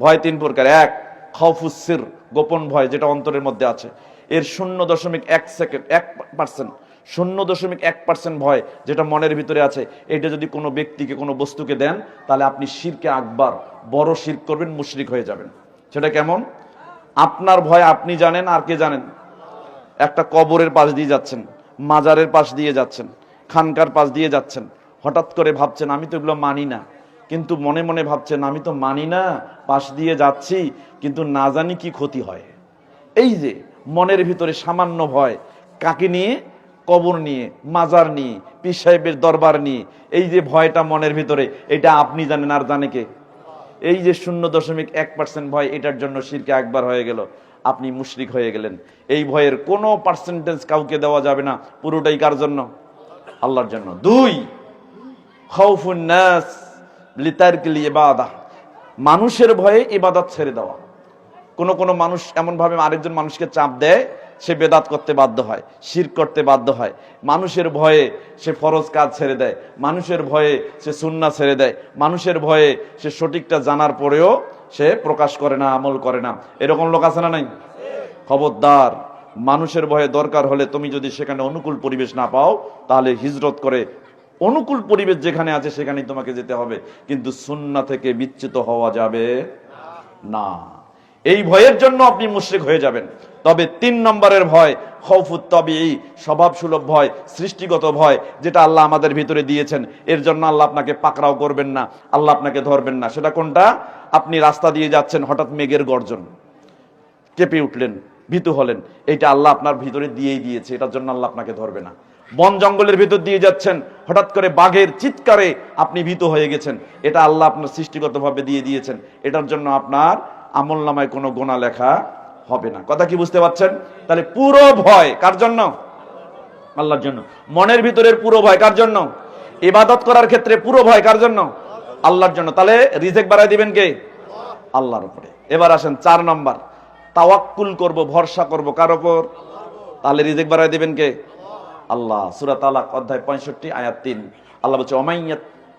ভয় 3 প্রকার। 1, খাউফুস সির, গোপন ভয়, যেটা অন্তরের মধ্যে আছে, এর 0.1%, 0.1% ভয় যেটা মনের ভিতরে আছে, এটা যদি কোনো ব্যক্তিকে কোনো বস্তুকে দেন, তাহলে আপনি শিরকে আকবার, বড় শিরক করবেন, মুশরিক হয়ে যাবেন। সেটা কেমন? আপনার ভয় আপনি জানেন, আর কে জানেন? একটা কবরের পাশ দিয়ে যাচ্ছেন, মাজারের পাশ দিয়ে যাচ্ছেন, খানকার পাশ দিয়ে যাচ্ছেন, হঠাৎ করে ভাবছেন আমি তো এগুলো মানি না, কিন্তু মনে মনে ভাবছেন আমি তো মানি না, পাশ দিয়ে যাচ্ছি, কিন্তু না জানি কি ক্ষতি হয়। এই যে মনের ভিতরে সামান্য ভয়, কাকে নিয়ে? কবর নিয়ে, মাজার নিয়ে, পীর সাহেবের দরবার নিয়ে। এই যে ভয়টা মনের ভিতরে, এটা আপনি জানেন, আর জানে কে? এই যে 0.1% ভয়, এটার জন্য শিরকে আকবার হয়ে গেল, আপনি মুশরিক হয়ে গেলেন। এই ভয়ের কোনো পার্সেন্টেজ কাউকে দেওয়া যাবে না, পুরোটাই কার জন্য? আল্লাহর জন্য। 2, খাউফুন নাস লিতারকিল ইবাদাহ, মানুষের ভয়ে ইবাদত ছেড়ে দেওয়া। কোন মানুষ এমন ভাবে আরেকজন মানুষকে চাপ দেয়, সে বেদাত করতে বাধ্য হয়, শিরক করতে বাধ্য হয়। মানুষের ভয়ে সে ফরজ কাজ ছেড়ে দেয়, মানুষের ভয়ে সে সুন্নাহ ছেড়ে দেয়, মানুষের ভয়ে সে সঠিকটা জানার পরেও সে প্রকাশ করে না, আমল করে না। এরকম লোক আছে না নাই? খবরদার, মানুষের ভয়ে দরকার হলে তুমি যদি সেখানে অনুকূল পরিবেশ না পাও, তাহলে হিজরত করে অনুকূল পরিবেশ যেখানে আছে সেখানেই তোমাকে যেতে হবে, কিন্তু সুন্নাহ থেকে বিচ্যুত হওয়া যাবে না। এই ভয়ের জন্য আপনি মুশরিক হয়ে যাবেন। তবে 3 নম্বরের ভয়, খাউফুত তাবিঈ, স্বভাবসুলভ ভয়, সৃষ্টিগত ভয়, যেটা আল্লাহ আমাদের ভিতরে দিয়েছেন। এর জন্য আল্লাহ আপনাকে পাকড়াও করবেন না, আল্লাহ আপনাকে ধরবেন না। সেটা কোনটা? আপনি রাস্তা দিয়ে যাচ্ছেন, হঠাৎ মেঘের গর্জন, কেঁপে উঠলেন, ভীতু হলেন, এটা আল্লাহ আপনার ভিতরে দিয়েই দিয়েছে, এটার জন্য আল্লাহ আপনাকে ধরবে না। বন জঙ্গলের ভিতর দিয়ে যাচ্ছেন, হঠাৎ করে বাঘের চিৎকারে আপনি ভীতু হয়ে গেছেন, এটা আল্লাহ আপনার সৃষ্টিগতভাবে দিয়ে দিয়েছেন, এটার জন্য আপনার আমল নামায় কোনো গোনা লেখা হবে না। কথা কি বুঝতে পারছেন? তাহলে পুরো ভয় কার জন্য? আল্লাহর জন্য। মনের ভিতরের পুরো ভয় কার জন্য? ইবাদত করার ক্ষেত্রে পুরো ভয় কার জন্য? আল্লাহর জন্য। তাহলে রিজেক বাড়ায় দিবেন কে? আল্লাহর উপরে। এবার আসেন 4 নম্বর, তাওয়াক্কুল করব, ভরসা করব কার উপর? তাহলে রিজেক বাড়ায় দিবেন কে? আল্লাহ। সূরা তালাক অধ্যায় 65 আয়াত 3, আল্লাহ বলছে,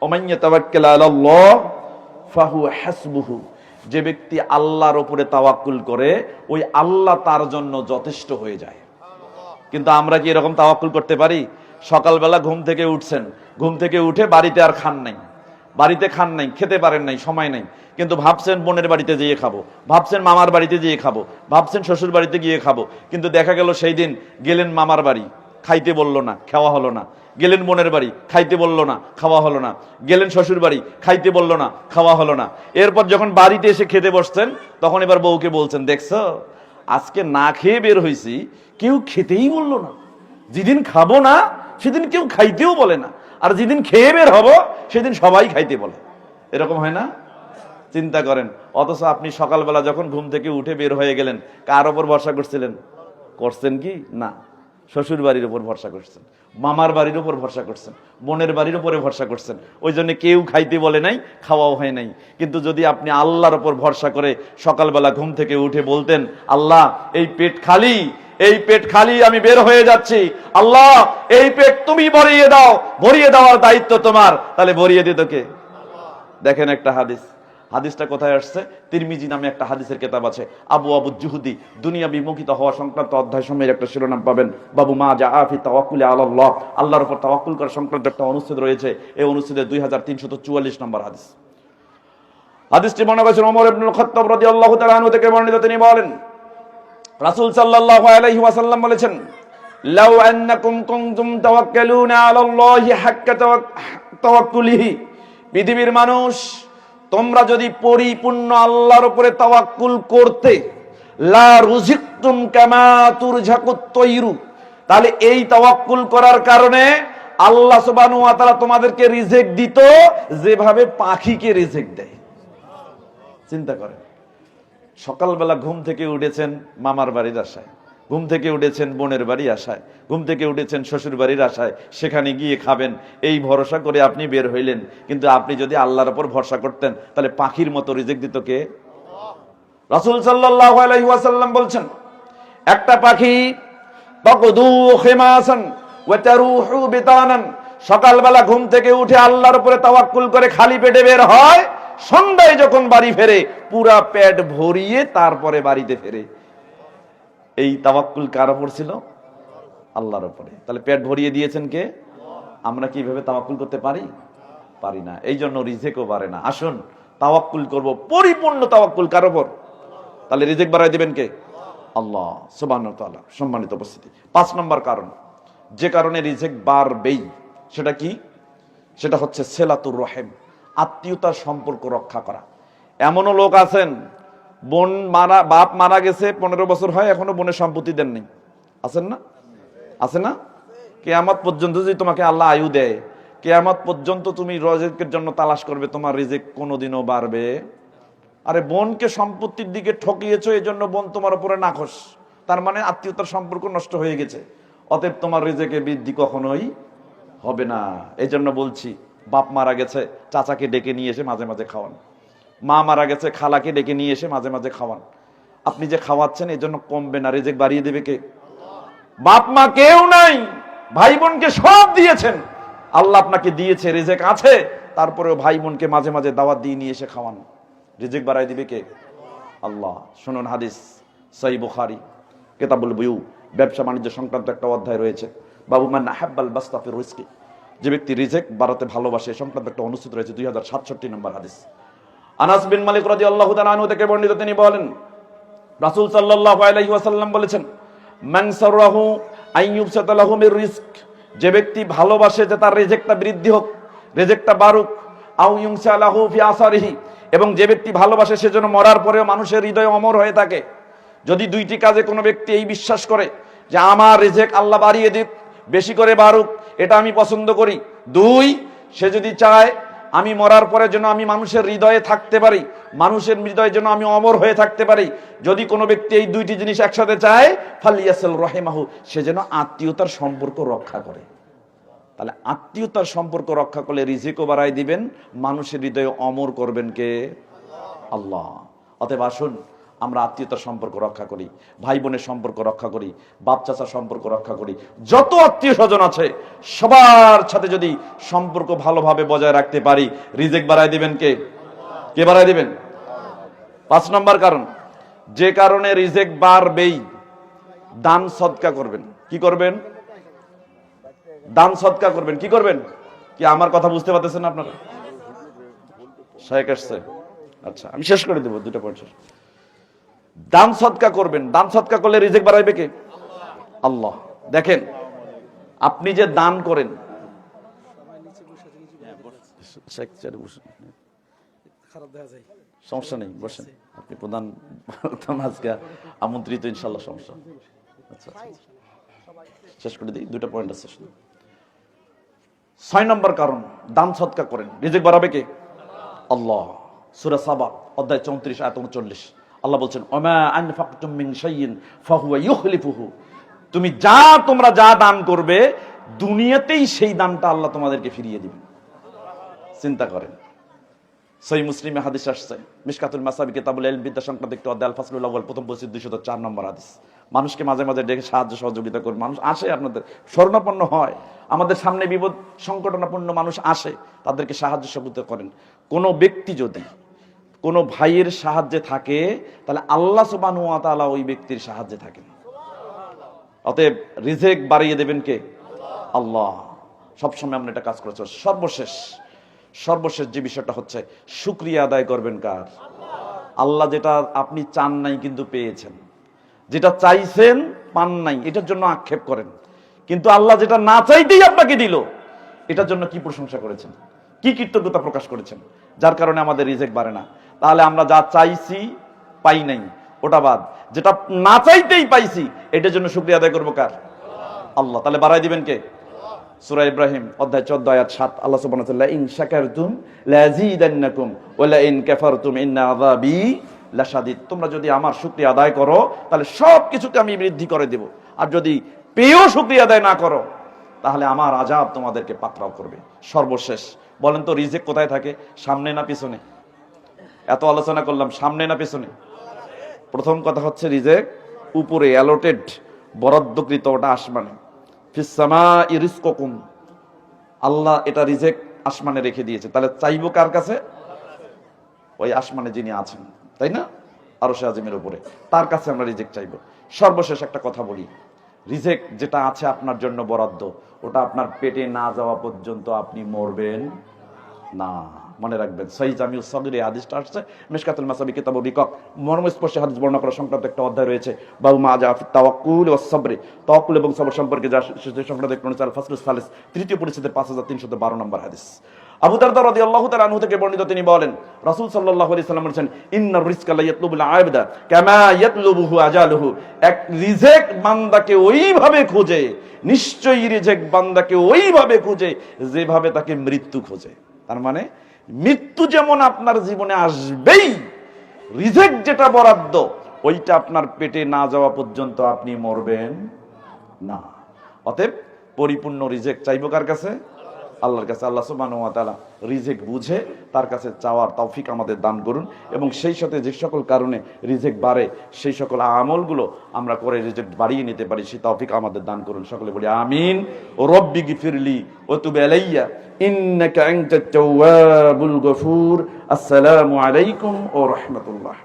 ওমাইয়া তাওয়াক্কাল আলাল্লাহ ফাহুয়া হাসবুহু। যে ব্যক্তি আল্লাহর উপরে তাওয়াক্কুল করে, ওই আল্লাহ তার জন্য যথেষ্ট হয়ে যায়। কিন্তু আমরা কি এরকম তাওয়াক্কুল করতে পারি? সকালবেলা ঘুম থেকে উঠছেন, ঘুম থেকে উঠে বাড়িতে আর খান নাই, বাড়িতে খান নাই, খেতে পারেন নাই, সময় নাই, কিন্তু ভাবছেন বোনের বাড়িতে যেয়ে খাবো, ভাবছেন মামার বাড়িতে যেয়ে খাবো, ভাবছেন শ্বশুর বাড়িতে গিয়ে খাবো, কিন্তু দেখা গেল সেই দিন গেলেন মামার বাড়ি, খাইতে বললো না, খাওয়া হলো না। গেলেন বোনের বাড়ি, খাইতে বললো না, খাওয়া হলো না। গেলেন শ্বশুর বাড়ি, খাইতে বললো না, খাওয়া হলো না। এরপর যখন বাড়িতে এসে খেতে বসছেন, তখন এবার বউকে বলছেন, দেখছো আজকে না খেয়ে বের হয়েছি, কেউ খেতেই বললো না। যেদিন খাবো না সেদিন কেউ খাইতেও বলে না, আর যেদিন খেয়ে বের হবো সেদিন সবাই খাইতে বলে। এরকম হয় না? চিন্তা করেন। অথচ আপনি সকালবেলা যখন ঘুম থেকে উঠে বের হয়ে গেলেন, কার ওপর ভরসা করছিলেন? করছেন কি না? শ্বশুর বাড়ির উপর ভরসা করছেন, মামার বাড়ির উপর ভরসা করছেন, বোনের বাড়ির উপরে ভরসা করছেন। ওই জন্য কেউ খাইতে বলে নাই, খাওয়াও হয় নাই। কিন্তু যদি আপনি আল্লাহর উপর ভরসা করে সকালবেলা ঘুম থেকে উঠে বলতেন, আল্লাহ এই পেট খালি, এই পেট খালি, আমি বের হয়ে যাচ্ছি, আল্লাহ এই পেট তুমি ভরিয়ে দাও, ভরিয়ে দেওয়ার দায়িত্ব তোমার, তাহলে ভরিয়ে দিত কে? দেখেন একটা হাদিস, হাদিসটা কোথায় আসছে? তিরমিজি নামে একটা হাদিসের কিতাব আছে, আবু জুহুদি দুনিয়া বিমুখিত হওয়া সংক্রান্ত অধ্যায় সময়ের একটা শিরোনাম পাবেন, বাবু মা জাআ ফি তাওয়াক্কুলি আলাল্লাহ, আল্লাহর উপর তাওয়াক্কুল করা সংক্রান্ত একটা অনুচ্ছেদ রয়েছে। এই অনুচ্ছেদের 2344 নম্বর হাদিস। হাদিসটি বর্ণনা করেছেন ওমর ইবনে খাত্তাব রাদিয়াল্লাহু তাআলা আনহু থেকে বর্ণিত। তিনি বলেন, রাসূল সাল্লাল্লাহু আলাইহি ওয়াসাল্লাম বলেছেন, লাউ আন্নাকুম কুনতুম তাওয়াক্কালুনা আলাল্লাহি হাক্কা তাওয়াক্কুলিহি, পৃথিবীর মানুষ তোমরা যদি পরিপূর্ণ আল্লাহর উপরে তাওয়াক্কুল করতে, লা রুজিকতুম কামা তুরজাকুত তায়রু, তাহলে এই তাওয়াক্কুল করার কারণে আল্লাহ সুবহানাহু ওয়া তাআলা তোমাদেরকে রিজিক দিত যেভাবে পাখিকে রিজিক দেয়। চিন্তা করেন, সকালবেলা ঘুম থেকে উঠেছেন মামার বাড়ির আশায়, ঘুম থেকে উঠেছেন বোনের বাড়ি আশায়, ঘুম থেকে উঠেছেন শ্বশুর বাড়ির আশায়, সেখানে গিয়ে খাবেন এই ভরসা করে আপনি বের হইলেন। কিন্তু আপনি যদি আল্লাহর উপর ভরসা করতেন, তাহলে পাখির মতো রিজিক দিত কে? রাসূল সাল্লাল্লাহু আলাইহি ওয়াসাল্লাম বলছেন, একটা পাখি তাকদু খিমাসান ওয়া তারুহু বিতানান, সকালবেলা ঘুম থেকে উঠে আল্লাহর উপরে তাওয়াক্কুল করে খালি পেটে বের হয়, সন্ধ্যায় যখন বাড়ি ফেরে পুরা পেট ভরিয়ে তারপরে বাড়িতে ফেরে। এই তাওয়াক্কুল কার উপর ছিল? আল্লাহর উপরে। তাহলে পেট ভরিয়ে দিয়েছেন কে? আমরা কি এইভাবে তাওয়াক্কুল করতে পারি? পারি না। এই জন্য রিজিকও বাড়ে না। আসুন তাওয়াক্কুল করব, পরিপূর্ণ তাওয়াক্কুল কার উপর? তাহলে রিজিক বাড়ায় দিবেন কে? আল্লাহ সুবহানাহু ওয়া তাআলা। সম্মানিত উপস্থিতি, 5 নম্বর কারণ যে কারণে রিজিক বাড়বেই, সেটা কি? সেটা হচ্ছে সিলাতুর রহিম, আত্মীয়তার সম্পর্ক রক্ষা করা। এমনও লোক আছেন, বোন মারা, বাপ মারা গেছে 15 বছর হয়, এখনো বোনের সম্পত্তি দেন নাই। আছেন না? আছে না? কিয়ামত পর্যন্ত যদি তোমাকে আল্লাহ আয়ু দেয়, কিয়ামত পর্যন্ত তুমি রিজিকের জন্য তালাশ করবে, তোমার রিজিক কোনোদিনও বাড়বে। আরে বোনকে সম্পত্তির দিকে ঠকিয়েছো, এই জন্য বোন তোমার উপরে নাখোশ, তার মানে আত্মীয়তার সম্পর্ক নষ্ট হয়ে গেছে। অতএব তোমার রিজিকে বৃদ্ধি কখনোই হবে না। এই জন্য বলছি, বাপ মারা গেছে চাচাকে ডেকে নিয়ে এসে মাঝে মাঝে খাওয়ান, মা মারা গেছে খালাকে ডেকে নিয়ে এসে মাঝে মাঝে খাওয়ান। আপনি যে খাওয়াচ্ছেন এই জন্য কমবে না, রিজিক বাড়িয়ে দেবে কে? বাপ মা কেউ নাই, ভাই বোনকে সব দিয়েছেন, আল্লাহ আপনাকে দিয়েছে, রিজিক আছে, তারপরেও ভাই বোনকে মাঝে মাঝে দাওয়াত দিয়ে নিয়ে এসে খাওয়ান, রিজিক বাড়াই দিবে কে? আল্লাহ। শুনুন হাদিস, সহিহ বুখারী কিতাবুল বুয়ু, ব্যবসা বাণিজ্য সংক্রান্ত একটা অধ্যায় রয়েছে, বাবু মান আহাব্বাল বাসতা ফি রিজকি, যে ব্যক্তি রিজিক বাড়াতে ভালোবাসে সংক্রান্ত একটা অনুচ্ছেদ রয়েছে, 2067 নম্বর হাদিস। আনাস বিন মালিক রাদিয়াল্লাহু তাআলা আনহু থেকে বর্ণিত, তিনি বলেন, রাসূল সাল্লাল্লাহু আলাইহি ওয়াসাল্লাম বলেছেন, মান সাররাহু আন ইউবসাতা লাহু মির রিজক, যে ব্যক্তি ভালোবাসে যে তার রিজিকটা বৃদ্ধি হোক, রিজিকটা বাড়ুক, আও ইউনসা লাহু ফি আসারিহি, এবং যে ব্যক্তি ভালোবাসে সেজন্য মরার পরেও মানুষের হৃদয়ে অমর হয়ে থাকে। যদি দুইটি কাজে কোনো ব্যক্তি এই বিশ্বাস করে যে আমার রিজিক আল্লাহ বাড়িয়ে দিক, বেশি করে বাড়ুক, এটা আমি পছন্দ করি। 2, সে যদি চায় আমি মরার পরে যেন আমি মানুষের হৃদয়ে থাকতে পারি, মানুষের হৃদয়ে যেন আমি অমর হয়ে থাকতে পারি, যদি কোনো ব্যক্তি এই দুইটি জিনিস একসাথে চায়, ফালিয়াসিল রহিমাহু, সে যেন আত্মীয়তার সম্পর্ক রক্ষা করে। তাহলে আত্মীয়তার সম্পর্ক রক্ষা করলে রিজিকও বাড়াই দিবেন, মানুষের হৃদয়ে অমর করবেন কে? আল্লাহ। অতএব আসুন আমরা আত্মীয়তার সম্পর্ক রক্ষা করি, ভাই বোনের সম্পর্ক রক্ষা করি, বাপ চাচার সম্পর্ক রক্ষা করি। যত আত্মীয় স্বজন আছে সবার সাথে যদি সম্পর্ক ভালোভাবে বজায় রাখতে পারি, রিজিক বাড়াই দিবেন কে? কে বাড়াই দিবেন? 5 নম্বর কারণ যে কারণে রিজিক বাড়বেই, দান সদকা করবেন। কি করবেন? দান সদকা করবেন। কি করবেন? কি আমার কথা বুঝতে পারতেছেন না আপনারা? শায়েখ আসছে, আচ্ছা আমি শেষ করে দেব, 2টা পয়েন্ট। দান সদকা করবেন। দান সদকা করলে রিজিক বাড়াইবে কে? আল্লাহ। দেখেন, আপনি যে দান করেন, বসেন, শেখ চেয়ারে বসেন, সমস্যা নেই, বসেন। আপনি প্রধান আজকে আমন্ত্রিত, ইনশাল্লাহ সমস্যা। আচ্ছা শেষ করে দিই, 2টা পয়েন্ট আছে শুধু। 6 নম্বর কারণ, দান সদকা করেন, রিজিক বাড়াবে কে? আল্লাহ। সূরা সাবা অধ্যায় 34 আয়াত 39 আল্লাহ বলছেন, ওমা আনফাকতুম মিন শাইইন ফাহুয়া ইউখলিফুহু। তোমরা যা দান করবে দুনিয়াতেই সেই দানটা আল্লাহ তোমাদেরকে ফিরিয়ে দিবেন। চিন্তা করেন, সহিহ মুসলিমে হাদিস আসছে, মিশকাতুল মাসাবি কিতাবুল ইলম বিদ্যা সংক্রান্ত একটি অধ্যায় আল ফাসলুল আউয়াল প্রথম পরিচ্ছেদ 204 নম্বর হাদিস। মানুষকে মাঝে মাঝে ডেকে সাহায্য সহযোগিতা করে, মানুষ আসে আপনাদের শরণাপন্ন হয়, আমাদের সামনে বিপদ সংকটনাপন্ন মানুষ আসে, তাদেরকে সাহায্য সহযোগিতা করেন। কোনো ব্যক্তি যদি কোনো ভাইয়ের সাহায্যে থাকে, তাহলে আল্লাহ সুবহানাহু ওয়া তাআলা ওই ব্যক্তির সাহায্যে থাকেন। অতএব রিজিক বাড়িয়ে দেবেন কে? আল্লাহ। সবসময় আমরা এটা কাজ করেছি। সর্বশেষ যে বিষয়টা হচ্ছে, শুকরিয়া আদায় করবেন কার? আল্লাহ। যেটা আপনি চান নাই কিন্তু পেয়েছেন, যেটা চাইছেন পান নাই, এটার জন্য আক্ষেপ করেন, কিন্তু আল্লাহ যেটা না চাইতেই আপনাকে দিল, এটার জন্য কি প্রশংসা করেছেন, কি কৃতজ্ঞতা প্রকাশ করেছেন, যার কারণে আমাদের রিজিক বাড়ে না। তাহলে আমরা যা চাইছি পাই নাই ওটা বাদ, যেটা না চাইতেই পাইছি এটার জন্য শুকরিয়া আদায় করবো কার? আল্লাহ। তাহলে বাড়াই দিবেন কে? সূরা ইব্রাহিম অধ্যায় 14 আয়াত 7 আল্লাহ সুবহানাহু ওয়া তাআলা, ইন শাকারতুম লাযীদান্নাকুম ওয়া লা ইন কাফারতুম ইন্না আযাবি লাশাদীদ। তোমরা যদি আমার শুকরিয়া আদায় করো তাহলে সবকিছুতে আমি বৃদ্ধি করে দেব, আর যদি পেয়েও শুকরিয়া আদায় না করো তাহলে আমার আযাব তোমাদেরকে পাকড়াও করবে। সর্বশেষ বলেন তো, রিজিক কোথায় থাকে? সামনে না পিছনে? এত আলোচনা করলাম, সামনে না পিছনে? প্রথম কথা হচ্ছে, রিজিক উপরে অ্যালোটেড, বরাদ্দকৃত, ওটা আসমানে। ফিস সামাই রিজকুকুম, আল্লাহ এটা রিজিক আসমানে রেখে দিয়েছে। তাহলে চাইবো কার কাছে? ওই আসমানে যিনি আছেন, তাই না? আরশে আজিমের উপরে, তার কাছে আমরা রিজিক চাইবো। সর্বশেষ একটা কথা বলি, রিজিক যেটা আছে আপনার জন্য বরাদ্দ, ওটা আপনার পেটে না যাওয়া পর্যন্ত আপনি মরবেন না। মনে রাখবেন, সহিহ জামিউস সগীরে হাদিসটা আসছে, মিশকাতুল মাসাবি কিতাবুর রিকাক মর্মস্পর্শী হাদিস বর্ণনা করা সংক্রান্ত একটা অধ্যায় রয়েছে, বাবু মা জা ফি তাওয়াক্কুল ওয়াস সবরি, তাওয়াক্কুল এবং সবর সম্পর্কে যা সংক্রান্ত একটা অনুসার ফাসলুস সালিস 3য় পরিচ্ছেদের 5312 নম্বর হাদিস। আবু দারদা রাদিয়াল্লাহু তাআলা আনহু থেকে বর্ণিত, তিনি বলেন, রাসূল সাল্লাল্লাহু আলাইহি সাল্লাম বলেছেন, ইন্নার রিজকা লা ইয়াতলুবুল আবদা কামা ইয়াতলুবুহু আজালুহু। এক রিজিক বান্দাকে ওইভাবে খোঁজে, নিশ্চয়ই রিজিক বান্দাকে ওইভাবে খোঁজে যেভাবে তাকে মৃত্যু খোঁজে। তার মানে মৃত্যু যেমন আপনার জীবনে আসবেই, রিজিক যেটা বরাদ্দ ওইটা আপনার পেটে না যাওয়া পর্যন্ত আপনি মরবেন না। অতএব পরিপূর্ণ রিজিক চাইবো কার কাছে? আল্লাহর কাছে। আল্লাহ সুবহানাহু ওয়া তাআলা রিজিক বুঝে তার কাছে চাওয়ার তৌফিক আমাদের দান করুন, এবং সেই সাথে যে সকল কারণে রিজিক বাড়ে সেই সকল আমলগুলো আমরা করে রিজিক বাড়িয়ে নিতে পারি, সেই তৌফিক আমাদের দান করুন। সকলে বলি আমিন। রব্বি গফিরলি ওয়া তুব আলাইয়া ইন্নাকা আনতাত তাওয়াবুল গফুর। আসসালামু আলাইকুম ওয়া রাহমাতুল্লাহ।